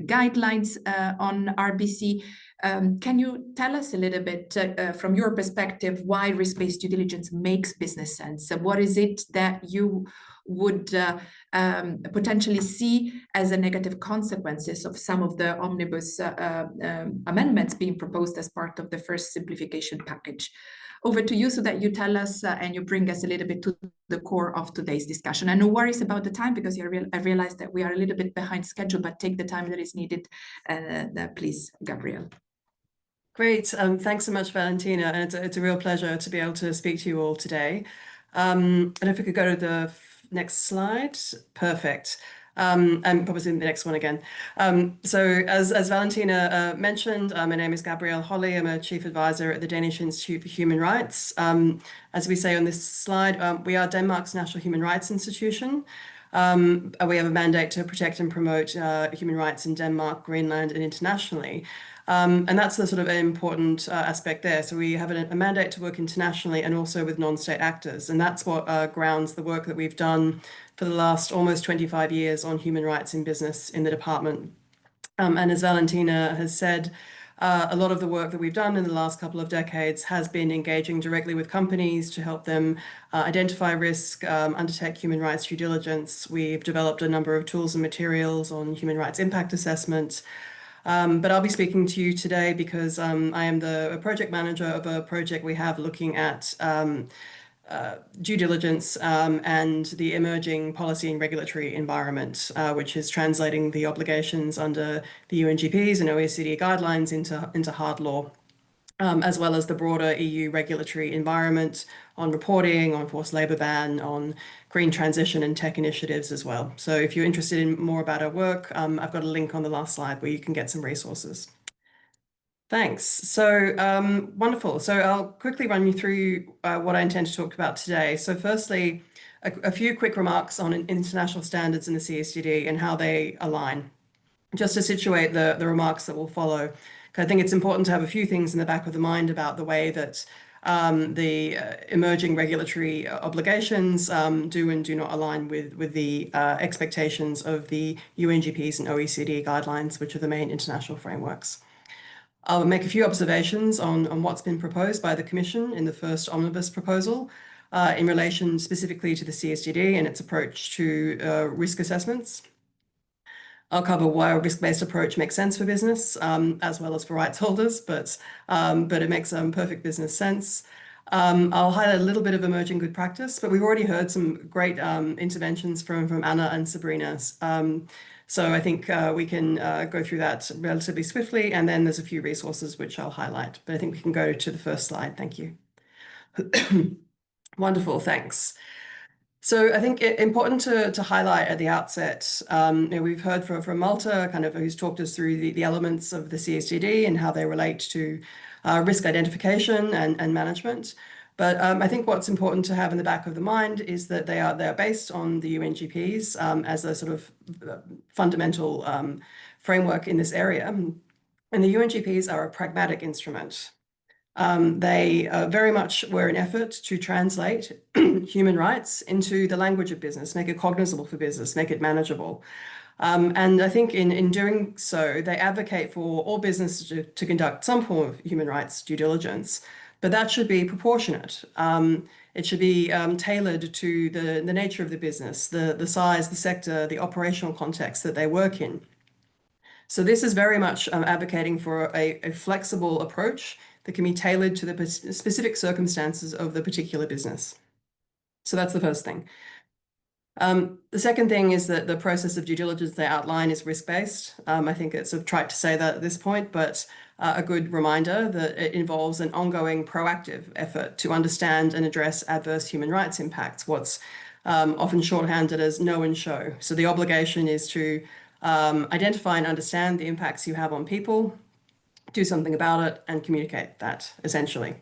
guidelines on RBC. Can you tell us a little bit from your perspective why risk-based due diligence makes business sense? What is it that you would potentially see as a negative consequences of some of the omnibus amendments being proposed as part of the first simplification package? Over to you so that you tell us and you bring us a little bit to the core of today's discussion. And no worries about the time, because I realize that we are a little bit behind schedule, but take the time that is needed. Please, Gabrielle. Great. Thanks so much, Valentina. And it's a real pleasure to be able to speak to you all today. And if we could go to the next slide. Perfect. And probably the next one again. So as Valentina mentioned, my name is Gabrielle Holly. I'm a Chief Advisor at the Danish Institute for Human Rights. As we say on this slide, we are Denmark's national human rights institution. We have a mandate to protect and promote human rights in Denmark, Greenland, and internationally. And that's the sort of important aspect there. So we have a mandate to work internationally and also with non-state actors. And that's what grounds the work that we've done for the last almost 25 years on human rights in business in the department. And as Valentina has said, a lot of the work that we've done in the last couple of decades has been engaging directly with companies to help them identify risk, undertake human rights due diligence. We've developed a number of tools and materials on human rights impact assessment. But I'll be speaking to you today because I am the project manager of a project we have looking at due diligence and the emerging policy and regulatory environment, which is translating the obligations under the UNGPs and OECD guidelines into hard law, as well as the broader EU regulatory environment on reporting, on forced labour ban, on green transition and tech initiatives as well. So if you're interested in more about our work, I've got a link on the last slide where you can get some resources. Thanks. So wonderful. So I'll quickly run you through what I intend to talk about today. So firstly, a few quick remarks on international standards in the CSDD and how they align, just to situate the remarks that will follow. I think it's important to have a few things in the back of the mind about the way that the emerging regulatory obligations do and do not align with the expectations of the UNGPs and OECD guidelines, which are the main international frameworks. I'll make a few observations on what's been proposed by the Commission in the first omnibus proposal in relation specifically to the CSDD and its approach to risk assessments. I'll cover why a risk-based approach makes sense for business as well as for rights holders, but it makes perfect business sense. I'll highlight a little bit of emerging good practice, but we've already heard some great interventions from Anna and Sabrina. So I think we can go through that relatively swiftly, and then there's a few resources which I'll highlight. But I think we can go to the first slide. Thank you. Wonderful, thanks. So I think it's important to highlight at the outset, we've heard from Malta, kind of who's talked us through the elements of the CSDD and how they relate to risk identification and management. But I think what's important to have in the back of the mind is that they are based on the UNGPs as a sort of fundamental framework in this area. And the UNGPs are a pragmatic instrument. They very much were an effort to translate human rights into the language of business, make it cognizable for business, make it manageable. And I think in doing so, they advocate for all businesses to conduct some form of human rights due diligence, but that should be proportionate. It should be tailored to the nature of the business, the size, the sector, the operational context that they work in. So this is very much advocating for a flexible approach that can be tailored to the specific circumstances of the particular business. So that's the first thing. The second thing is that the process of due diligence they outline is risk-based. I think it's a trite to say that at this point, but a good reminder that it involves an ongoing proactive effort to understand and address adverse human rights impacts, what's often shorthanded as know and show. So the obligation is to identify and understand the impacts you have on people, do something about it, and communicate that, essentially.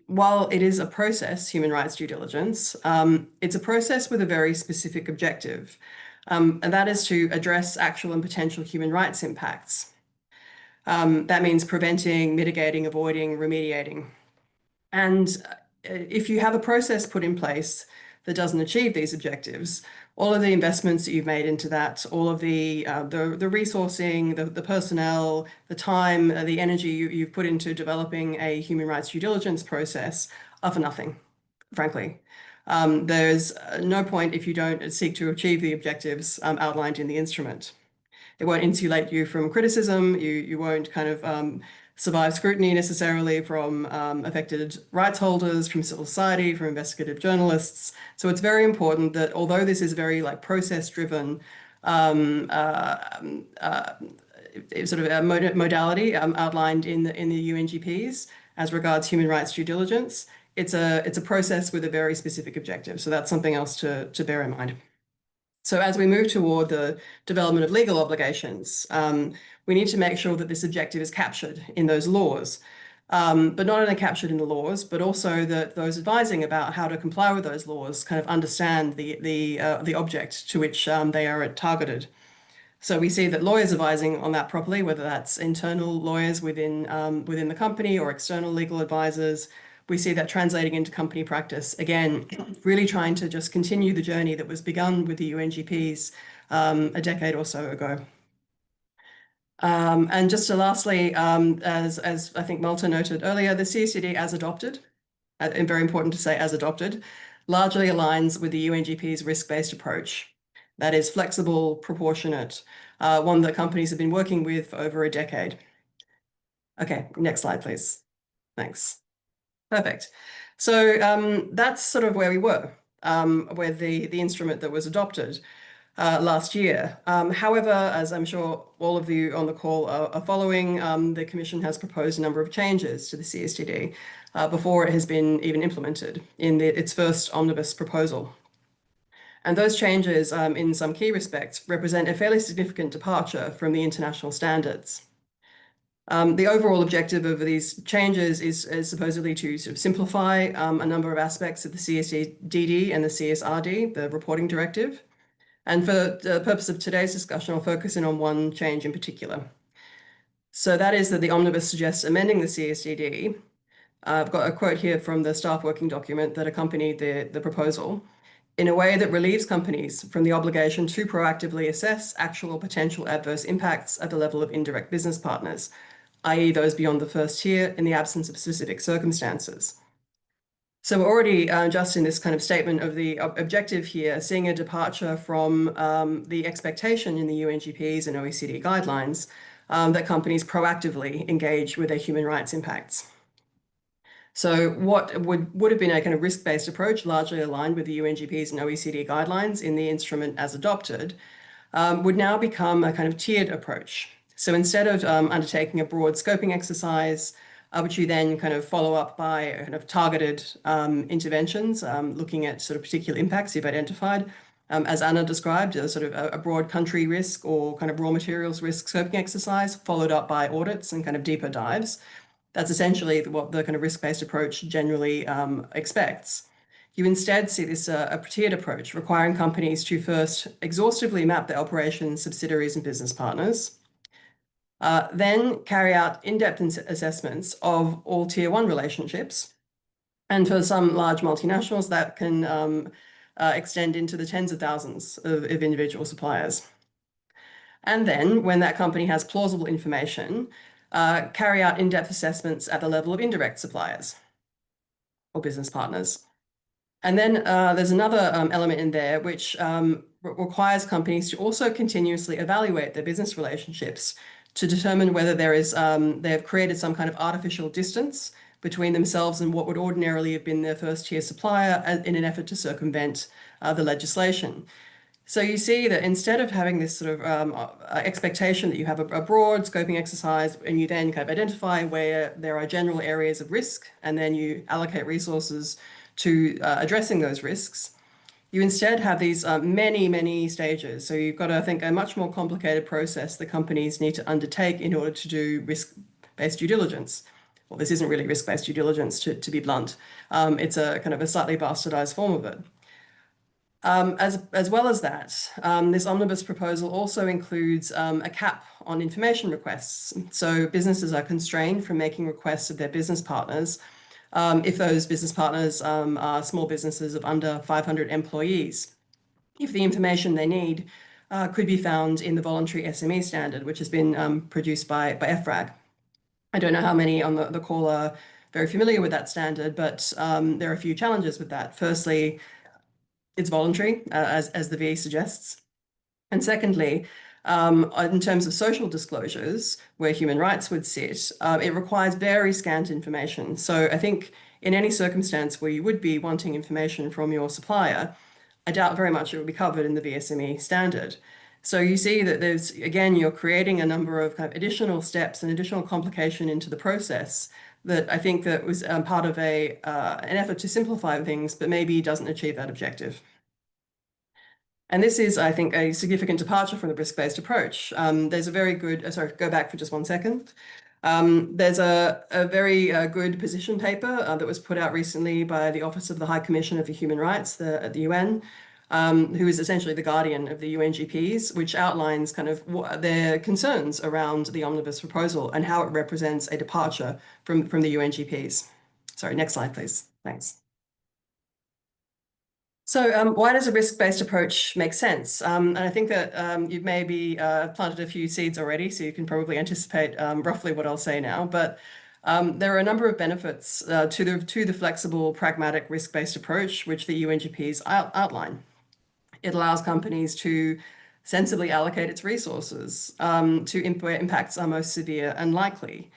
While it is a process, human rights due diligence, it's a process with a very specific objective, and that is to address actual and potential human rights impacts. That means preventing, mitigating, avoiding, remediating. And if you have a process put in place that doesn't achieve these objectives, all of the investments that you've made into that, all of the resourcing, the personnel, the time, the energy you've put into developing a human rights due diligence process are for nothing, frankly. There's no point if you don't seek to achieve the objectives outlined in the instrument. It won't insulate you from criticism. You won't kind of survive scrutiny necessarily from affected rights holders, from civil society, from investigative journalists. So it's very important that although this is very like process-driven sort of a modality outlined in the UNGPs as regards human rights due diligence, it's a process with a very specific objective. So that's something else to bear in mind. So as we move toward the development of legal obligations, we need to make sure that this objective is captured in those laws, but not only captured in the laws, but also that those advising about how to comply with those laws kind of understand the object to which they are targeted. So we see that lawyers advising on that properly, whether that's internal lawyers within the company or external legal advisors. We see that translating into company practice, again, really trying to just continue the journey that was begun with the UNGPs a decade or so ago. And just to lastly, as I think Malta noted earlier, the CSDD as adopted, and very important to say as adopted, largely aligns with the UNGP's risk-based approach. That is flexible, proportionate, one that companies have been working with for over a decade. Okay, next slide, please. Thanks. Perfect. So that's sort of where we were with the instrument that was adopted last year. However, as I'm sure all of you on the call are following, the Commission has proposed a number of changes to the CSDD before it has been even implemented in its first omnibus proposal. And those changes, in some key respects, represent a fairly significant departure from the international standards. The overall objective of these changes is supposedly to sort of simplify a number of aspects of the CSDD and the CSRD, the reporting directive. And for the purpose of today's discussion, I'll focus in on one change in particular. So that is that the omnibus suggests amending the CSDD. I've got a quote here from the staff working document that accompanied the proposal. in a way that relieves companies from the obligation to proactively assess actual potential adverse impacts at the level of indirect business partners, i.e. those beyond the first tier in the absence of specific circumstances. So we're already just in this kind of statement of the objective here, seeing a departure from the expectation in the UNGPs and OECD guidelines that companies proactively engage with their human rights impacts. So what would have been a kind of risk-based approach, largely aligned with the UNGPs and OECD guidelines in the instrument as adopted, would now become a kind of tiered approach. So instead of undertaking a broad scoping exercise, which you then kind of follow up by kind of targeted interventions, looking at sort of particular impacts you've identified, as Anna described, a sort of a broad country risk or kind of raw materials risk scoping exercise, followed up by audits and kind of deeper dives. That's essentially what the kind of risk-based approach generally expects. You instead see this a tiered approach, requiring companies to first exhaustively map their operations, subsidiaries, and business partners, then carry out in-depth assessments of all tier 1 relationships. And for some large multinationals, that can extend into the tens of thousands of individual suppliers. And then, when that company has plausible information, carry out in-depth assessments at the level of indirect suppliers or business partners. And then there's another element in there which requires companies to also continuously evaluate their business relationships to determine whether they have created some kind of artificial distance between themselves and what would ordinarily have been their first-tier supplier in an effort to circumvent the legislation. So you see that instead of having this sort of expectation that you have a broad scoping exercise and you then kind of identify where there are general areas of risk and then you allocate resources to addressing those risks, you instead have these many, many stages. So you've got, I think, a much more complicated process that companies need to undertake in order to do risk-based due diligence. Well, this isn't really risk-based due diligence, to be blunt. It's a kind of a slightly bastardized form of it. As well as that, this omnibus proposal also includes a cap on information requests. So businesses are constrained from making requests of their business partners if those business partners are small businesses of under 500 employees, if the information they need could be found in the voluntary SME standard, which has been produced by EFRAG. I don't know how many on the call are very familiar with that standard, but there are a few challenges with that. Firstly, it's voluntary, as the VE suggests. And secondly, in terms of social disclosures, where human rights would sit, it requires very scant information. So I think in any circumstance where you would be wanting information from your supplier, I doubt very much it would be covered in the VSME standard. So you see that there's, again, you're creating a number of kind of additional steps and additional complication into the process that I think that was part of an effort to simplify things, but maybe doesn't achieve that objective. And this is, I think, a significant departure from the risk-based approach. There's a very good, sorry, go back for just 1 second. There's a very good position paper that was put out recently by the Office of the High Commissioner for Human Rights at the UN, who is essentially the guardian of the UNGPs, which outlines kind of their concerns around the omnibus proposal and how it represents a departure from the UNGPs. Sorry, next slide, please. Thanks. So why does a risk-based approach make sense? And I think that you've maybe planted a few seeds already, so you can probably anticipate roughly what I'll say now. But there are a number of benefits to the flexible, pragmatic, risk-based approach, which the UNGPs outline. It allows companies to sensibly allocate its resources to where impacts are most severe and likely.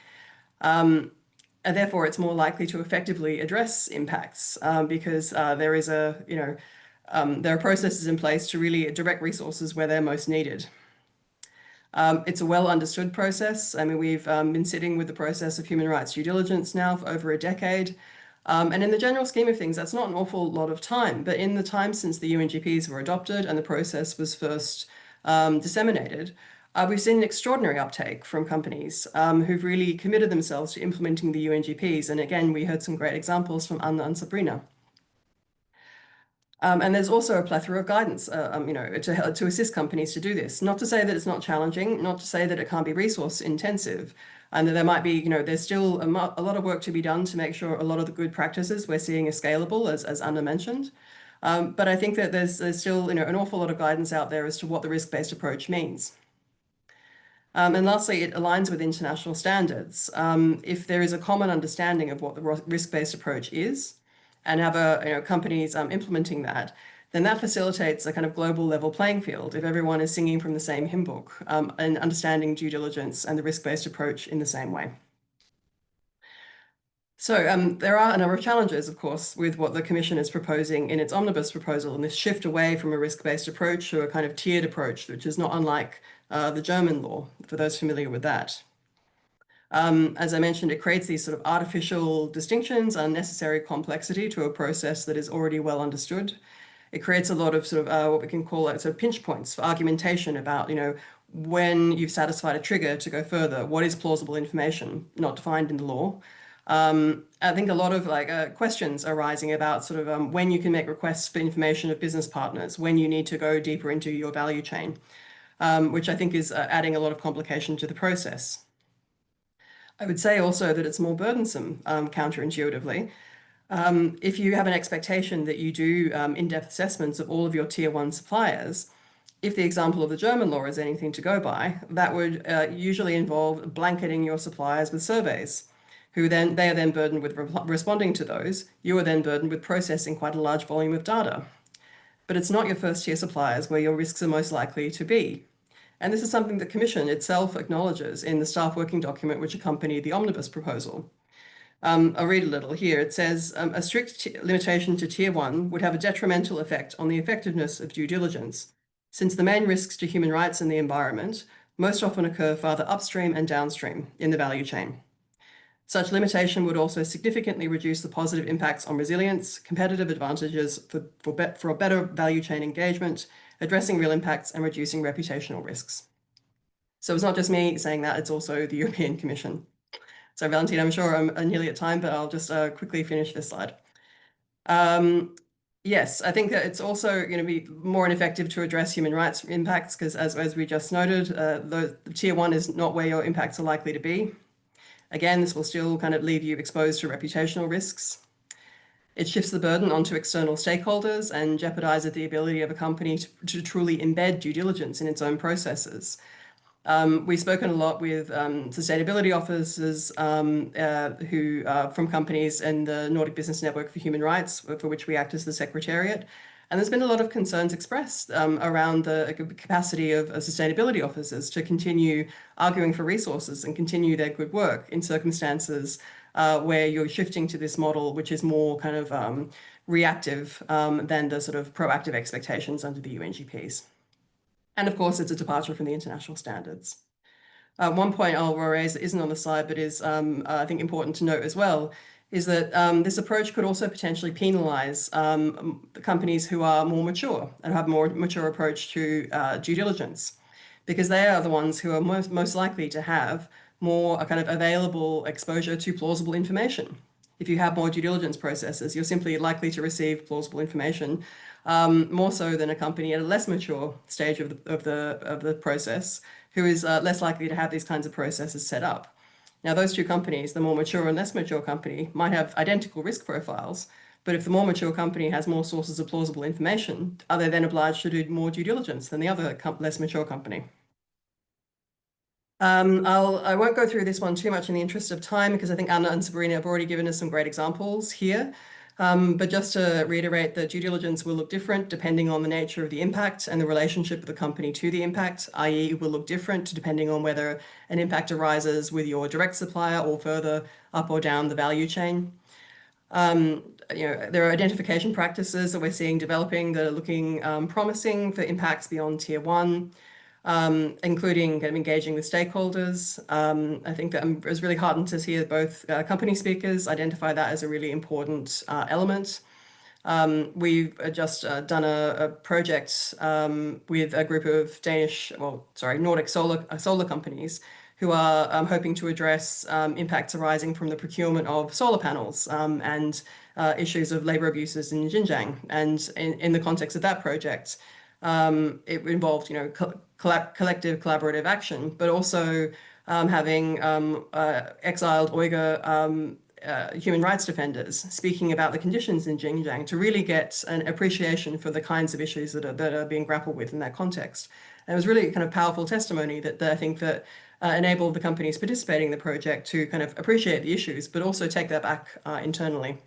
And therefore, it's more likely to effectively address impacts because there are processes in place to really direct resources where they're most needed. It's a well understood process. I mean, we've been sitting with the process of human rights due diligence now for over a decade. And in the general scheme of things, that's not an awful lot of time. But in the time since the UNGPs were adopted and the process was first disseminated, we've seen an extraordinary uptake from companies who've really committed themselves to implementing the UNGPs. And again, we heard some great examples from Anna and Sabrina. And there's also a plethora of guidance, to assist companies to do this. Not to say that it's not challenging, not to say that it can't be resource intensive, and that there might be, there's still a lot of work to be done to make sure a lot of the good practices we're seeing are scalable, as Anna mentioned. But I think that there's still an awful lot of guidance out there as to what the risk-based approach means. And lastly, it aligns with international standards. If there is a common understanding of what the risk-based approach is, and have companies implementing that, then that facilitates a kind of global level playing field if everyone is singing from the same hymn book and understanding due diligence and the risk-based approach in the same way. So there are a number of challenges, of course, with what the Commission is proposing in its omnibus proposal, and this shift away from a risk-based approach to a kind of tiered approach, which is not unlike the German law, for those familiar with that. As I mentioned, it creates these sort of artificial distinctions, unnecessary complexity to a process that is already well understood. It creates a lot of sort of what we can call sort of pinch points for argumentation about, when you've satisfied a trigger to go further, what is plausible information not defined in the law. I think a lot of questions arising about sort of when you can make requests for information of business partners, when you need to go deeper into your value chain, which I think is adding a lot of complication to the process. I would say also that it's more burdensome counterintuitively. If you have an expectation that you do in-depth assessments of all of your tier 1 suppliers, if the example of the German law is anything to go by, that would usually involve blanketing your suppliers with surveys, they are then burdened with responding to those. You are then burdened with processing quite a large volume of data. But it's not your first tier suppliers where your risks are most likely to be. And this is something the Commission itself acknowledges in the staff working document which accompanied the omnibus proposal. I'll read a little here. It says, a strict limitation to tier 1 would have a detrimental effect on the effectiveness of due diligence, since the main risks to human rights and the environment most often occur farther upstream and downstream in the value chain. Such limitation would also significantly reduce the positive impacts on resilience, competitive advantages for a better value chain engagement, addressing real impacts and reducing reputational risks. So it's not just me saying that, it's also the European Commission. So Valentina, I'm sure I'm nearly at time, but I'll just quickly finish this slide. Yes, I think that it's also going to be more ineffective to address human rights impacts because as we just noted, the tier 1 is not where your impacts are likely to be. Again, this will still kind of leave you exposed to reputational risks. It shifts the burden onto external stakeholders and jeopardizes the ability of a company to truly embed due diligence in its own processes. We've spoken a lot with sustainability officers who from companies in the Nordic Business Network for Human Rights, for which we act as the secretariat. And there's been a lot of concerns expressed around the capacity of sustainability officers to continue arguing for resources and continue their good work in circumstances where you're shifting to this model, which is more kind of reactive than the sort of proactive expectations under the UNGPs. And of course, it's a departure from the international standards. One point I'll raise that isn't on the slide, but is I think important to note as well, is that this approach could also potentially penalize companies who are more mature and have a more mature approach to due diligence, because they are the ones who are most likely to have more kind of available exposure to plausible information. If you have more due diligence processes, you're simply likely to receive plausible information more so than a company at a less mature stage of the process, who is less likely to have these kinds of processes set up. Now, those two companies, the more mature and less mature company, might have identical risk profiles, but if the more mature company has more sources of plausible information, are they then obliged to do more due diligence than the other less mature company? I won't go through this one too much in the interest of time, because I think Anna and Sabrina have already given us some great examples here. But just to reiterate that due diligence will look different depending on the nature of the impact and the relationship of the company to the impact, i.e. it will look different depending on whether an impact arises with your direct supplier or further up or down the value chain. There are identification practices that we're seeing developing that are looking promising for impacts beyond tier 1. Including kind of engaging with stakeholders. I think that I was really heartened to hear both company speakers identify that as a really important element. We've just done a project with a group of Nordic solar companies who are hoping to address impacts arising from the procurement of solar panels and issues of labor abuses in Xinjiang. And in the context of that project, it involved, collective collaborative action, but also having exiled Uyghur human rights defenders speaking about the conditions in Xinjiang to really get an appreciation for the kinds of issues that are being grappled with in that context. And it was really kind of powerful testimony that I think that enabled the companies participating in the project to kind of appreciate the issues, but also take that back internally.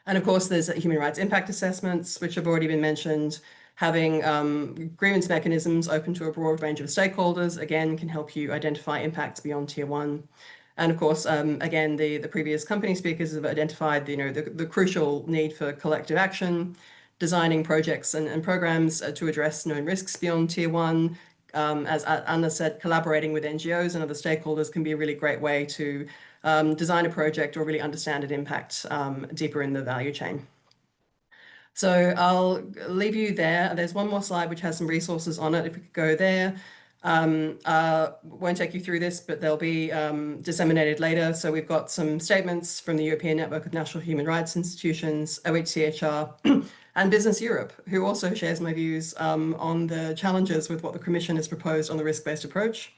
And of course, there's human rights impact assessments, which have already been mentioned. Having grievance mechanisms open to a broad range of stakeholders, again, can help you identify impacts beyond Tier 1. And of course, again, the previous company speakers have identified the crucial need for collective action, designing projects and programs to address known risks beyond Tier 1. As Anna said, collaborating with NGOs and other stakeholders can be a really great way to design a project or really understand an impact deeper in the value chain. So I'll leave you there. There's one more slide which has some resources on it. If we could go there. Won't take you through this, but they'll be disseminated later. So we've got some statements from the European Network of National Human Rights Institutions, OHCHR, and Business Europe, who also shares my views on the challenges with what the Commission has proposed on the risk-based approach,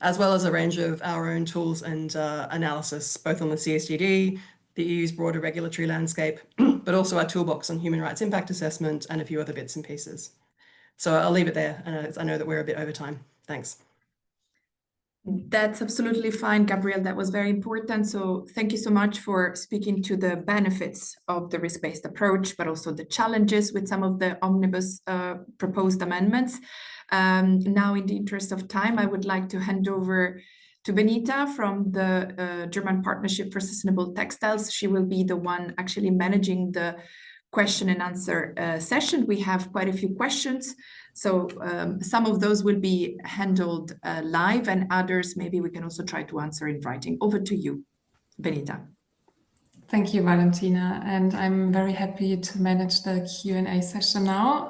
as well as a range of our own tools and analysis, both on the CSDD, the EU's broader regulatory landscape, but also our toolbox on human rights impact assessment and a few other bits and pieces. So I'll leave it there. I know that we're a bit over time. Thanks. That's absolutely fine, Gabrielle. That was very important. So thank you so much for speaking to the benefits of the risk-based approach, but also the challenges with some of the omnibus proposed amendments. Now, in the interest of time, I would like to hand over to Benita from the German Partnership for Sustainable Textiles. She will be the one actually managing the question and answer session. We have quite a few questions. So some of those will be handled live, and others maybe we can also try to answer in writing. Over to you, Benita. Thank you, Valentina. And I'm very happy to manage the Q&A session now.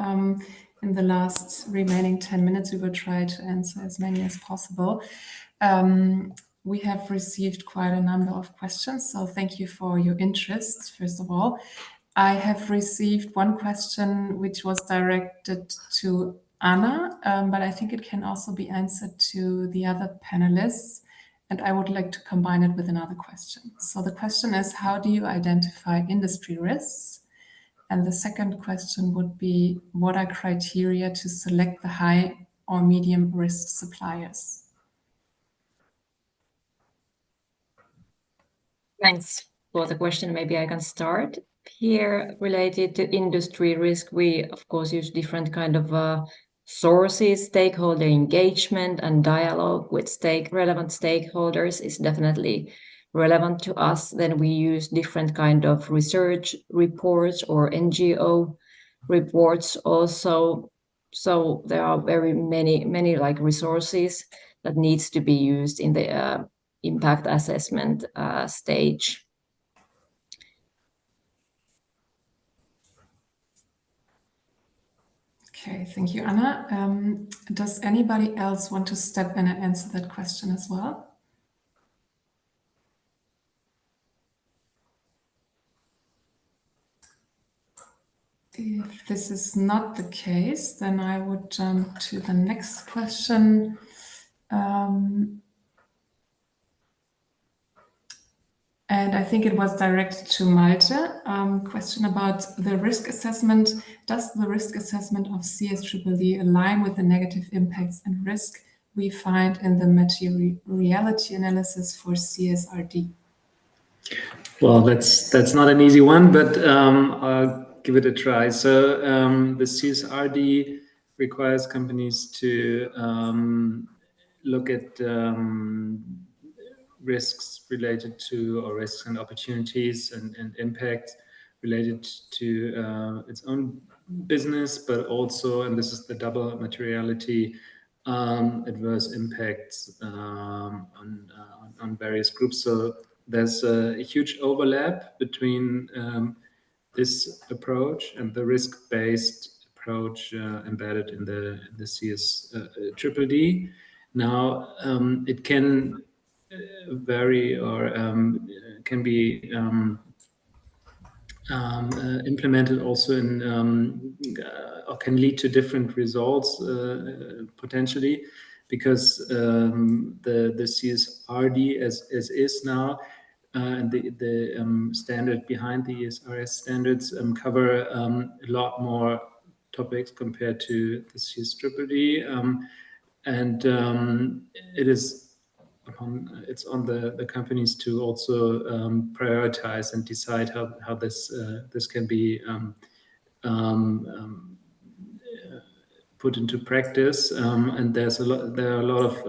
In the last remaining 10 minutes, we will try to answer as many as possible. We have received quite a number of questions, so thank you for your interest, first of all. I have received one question which was directed to Anna, but I think it can also be answered to the other panelists, and I would like to combine it with another question. So the question is, how do you identify industry risks? And the second question would be, what are criteria to select the high or medium risk suppliers? Thanks for the question. Maybe I can start here. Related to industry risk, we of course use different kind of sources. Stakeholder engagement and dialogue with relevant stakeholders is definitely relevant to us. Then we use different kind of research reports or NGO reports also. So there are very many like resources that needs to be used in the impact assessment stage. Okay, thank you, Anna. Does anybody else want to step in and answer that question as well? If this is not the case, then I would jump to the next question. And I think it was directed to Malte. Question about the risk assessment. Does the risk assessment of CSDDD align with the negative impacts and risk we find in the materiality analysis for CSRD? Well, that's not an easy one, but I'll give it a try. So the CSRD requires companies to look at risks related to, or risks and opportunities and impact related to its own business, but also, and this is the double materiality, adverse impacts on various groups. So there's a huge overlap between this approach and the risk-based approach embedded in the CSDDD. Now, it can vary or can be implemented also in or can lead to different results potentially, because the CSRD as is now and the standard behind the ESRS standards cover a lot more topics compared to the CSDDD, and it's on the companies to also prioritize and decide how this can be put into practice. And there are a lot of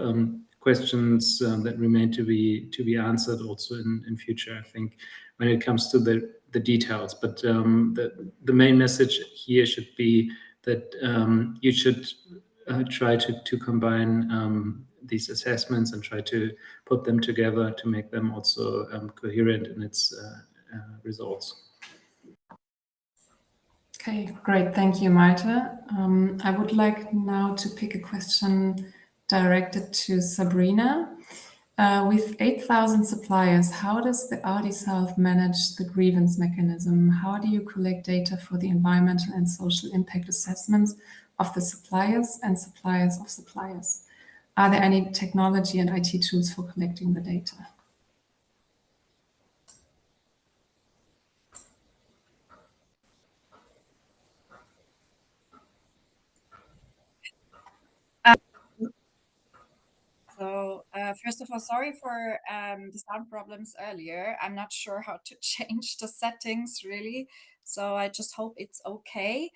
questions that remain to be answered also in future, I think, when it comes to the details. But the main message here should be that you should try to combine these assessments and try to put them together to make them also coherent in its results. Okay, great. Thank you, Malte. I would like now to pick a question directed to Sabrina. With 8,000 suppliers, how does the Audi South manage the grievance mechanism? How do you collect data for the environmental and social impact assessments of the suppliers and suppliers of suppliers? Are there any technology and IT tools for collecting the data? So first of all, sorry for the sound problems earlier. I'm not sure how to change the settings really. So I just hope it's okay.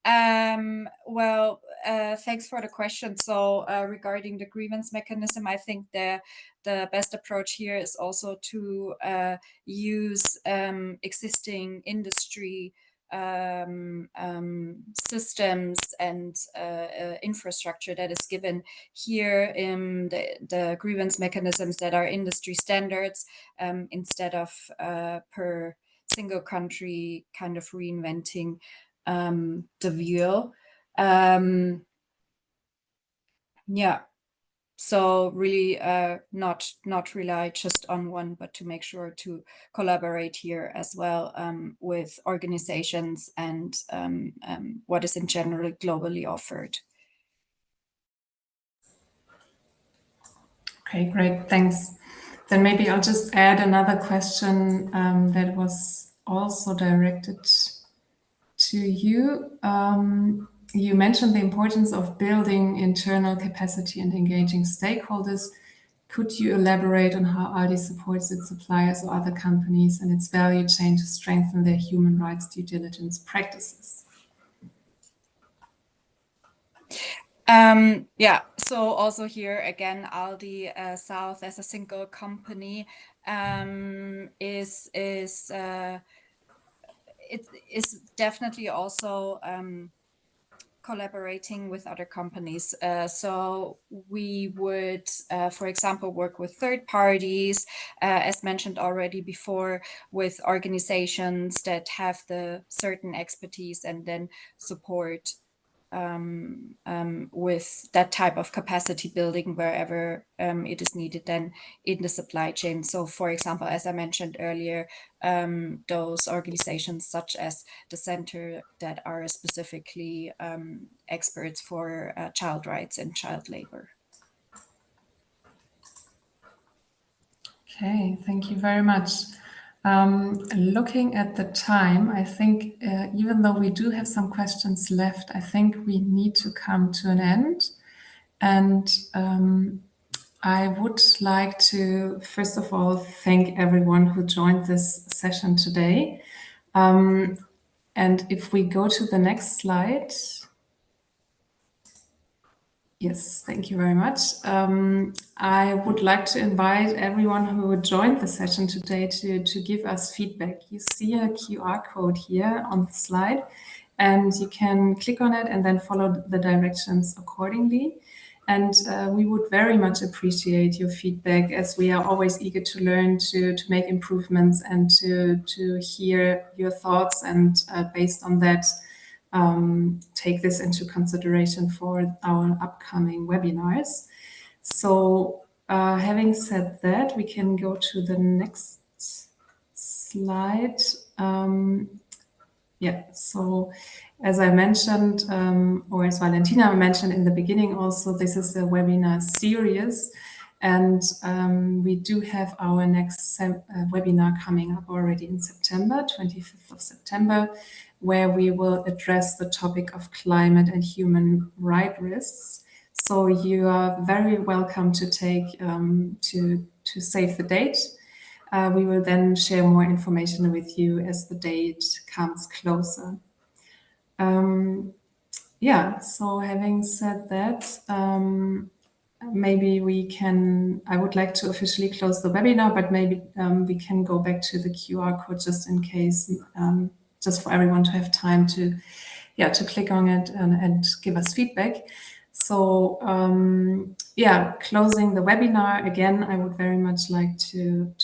Well, thanks for the question. So regarding the grievance mechanism, I think the best approach here is also to use existing industry systems and infrastructure that is given here in the grievance mechanisms that are industry standards, instead of per single country kind of reinventing the wheel. Yeah, so really not rely just on one, but to make sure to collaborate here as well with organizations and what is in general globally offered. Okay, great, thanks. Then maybe I'll just add another question that was also directed to you. You mentioned the importance of building internal capacity and engaging stakeholders. Could you elaborate on how Audi supports its suppliers or other companies and its value chain to strengthen their human rights due diligence practices? Yeah, so also here again, Audi South as a single company is definitely also collaborating with other companies. So we would, for example, work with third parties, as mentioned already before, with organizations that have the certain expertise and then support with that type of capacity building wherever it is needed then in the supply chain. So for example, as I mentioned earlier, those organizations such as the center that are specifically experts for child rights and child labor. Okay, thank you very much. Looking at the time, I think even though we do have some questions left, I think we need to come to an end. And I would like to, first of all, thank everyone who joined this session today. And if we go to the next slide. Yes, thank you very much. I would like to invite everyone who joined the session today to give us feedback. You see a QR code here on the slide, and you can click on it and then follow the directions accordingly. And we would very much appreciate your feedback, as we are always eager to learn, to make improvements and to hear your thoughts, and based on that, take this into consideration for our upcoming webinars. So having said that, we can go to the next slide. Yeah, so as I mentioned, or as Valentina mentioned in the beginning also, this is a webinar series. And we do have our next webinar coming up already in September, 25th of September, where we will address the topic of climate and human rights risks. So you are very welcome to take to save the date. We will then share more information with you as the date comes closer. Yeah, so having said that, maybe I would like to officially close the webinar, but maybe we can go back to the QR code just in case, just for everyone to have time to click on it and give us feedback. So yeah, closing the webinar, again, I would very much like to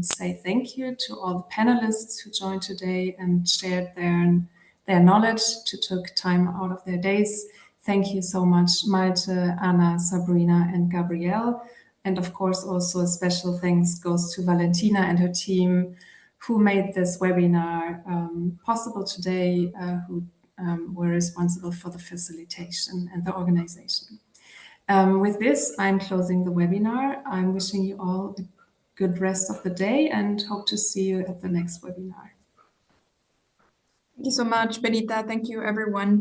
say thank you to all the panelists who joined today and shared their knowledge, took time out of their days. Thank you so much, Malte, Anna, Sabrina, and Gabrielle. And of course, also a special thanks goes to Valentina and her team who made this webinar possible today, who were responsible for the facilitation and the organization. With this, I'm closing the webinar. I'm wishing you all a good rest of the day and hope to see you at the next webinar. Thank you so much, Benita. Thank you, everyone.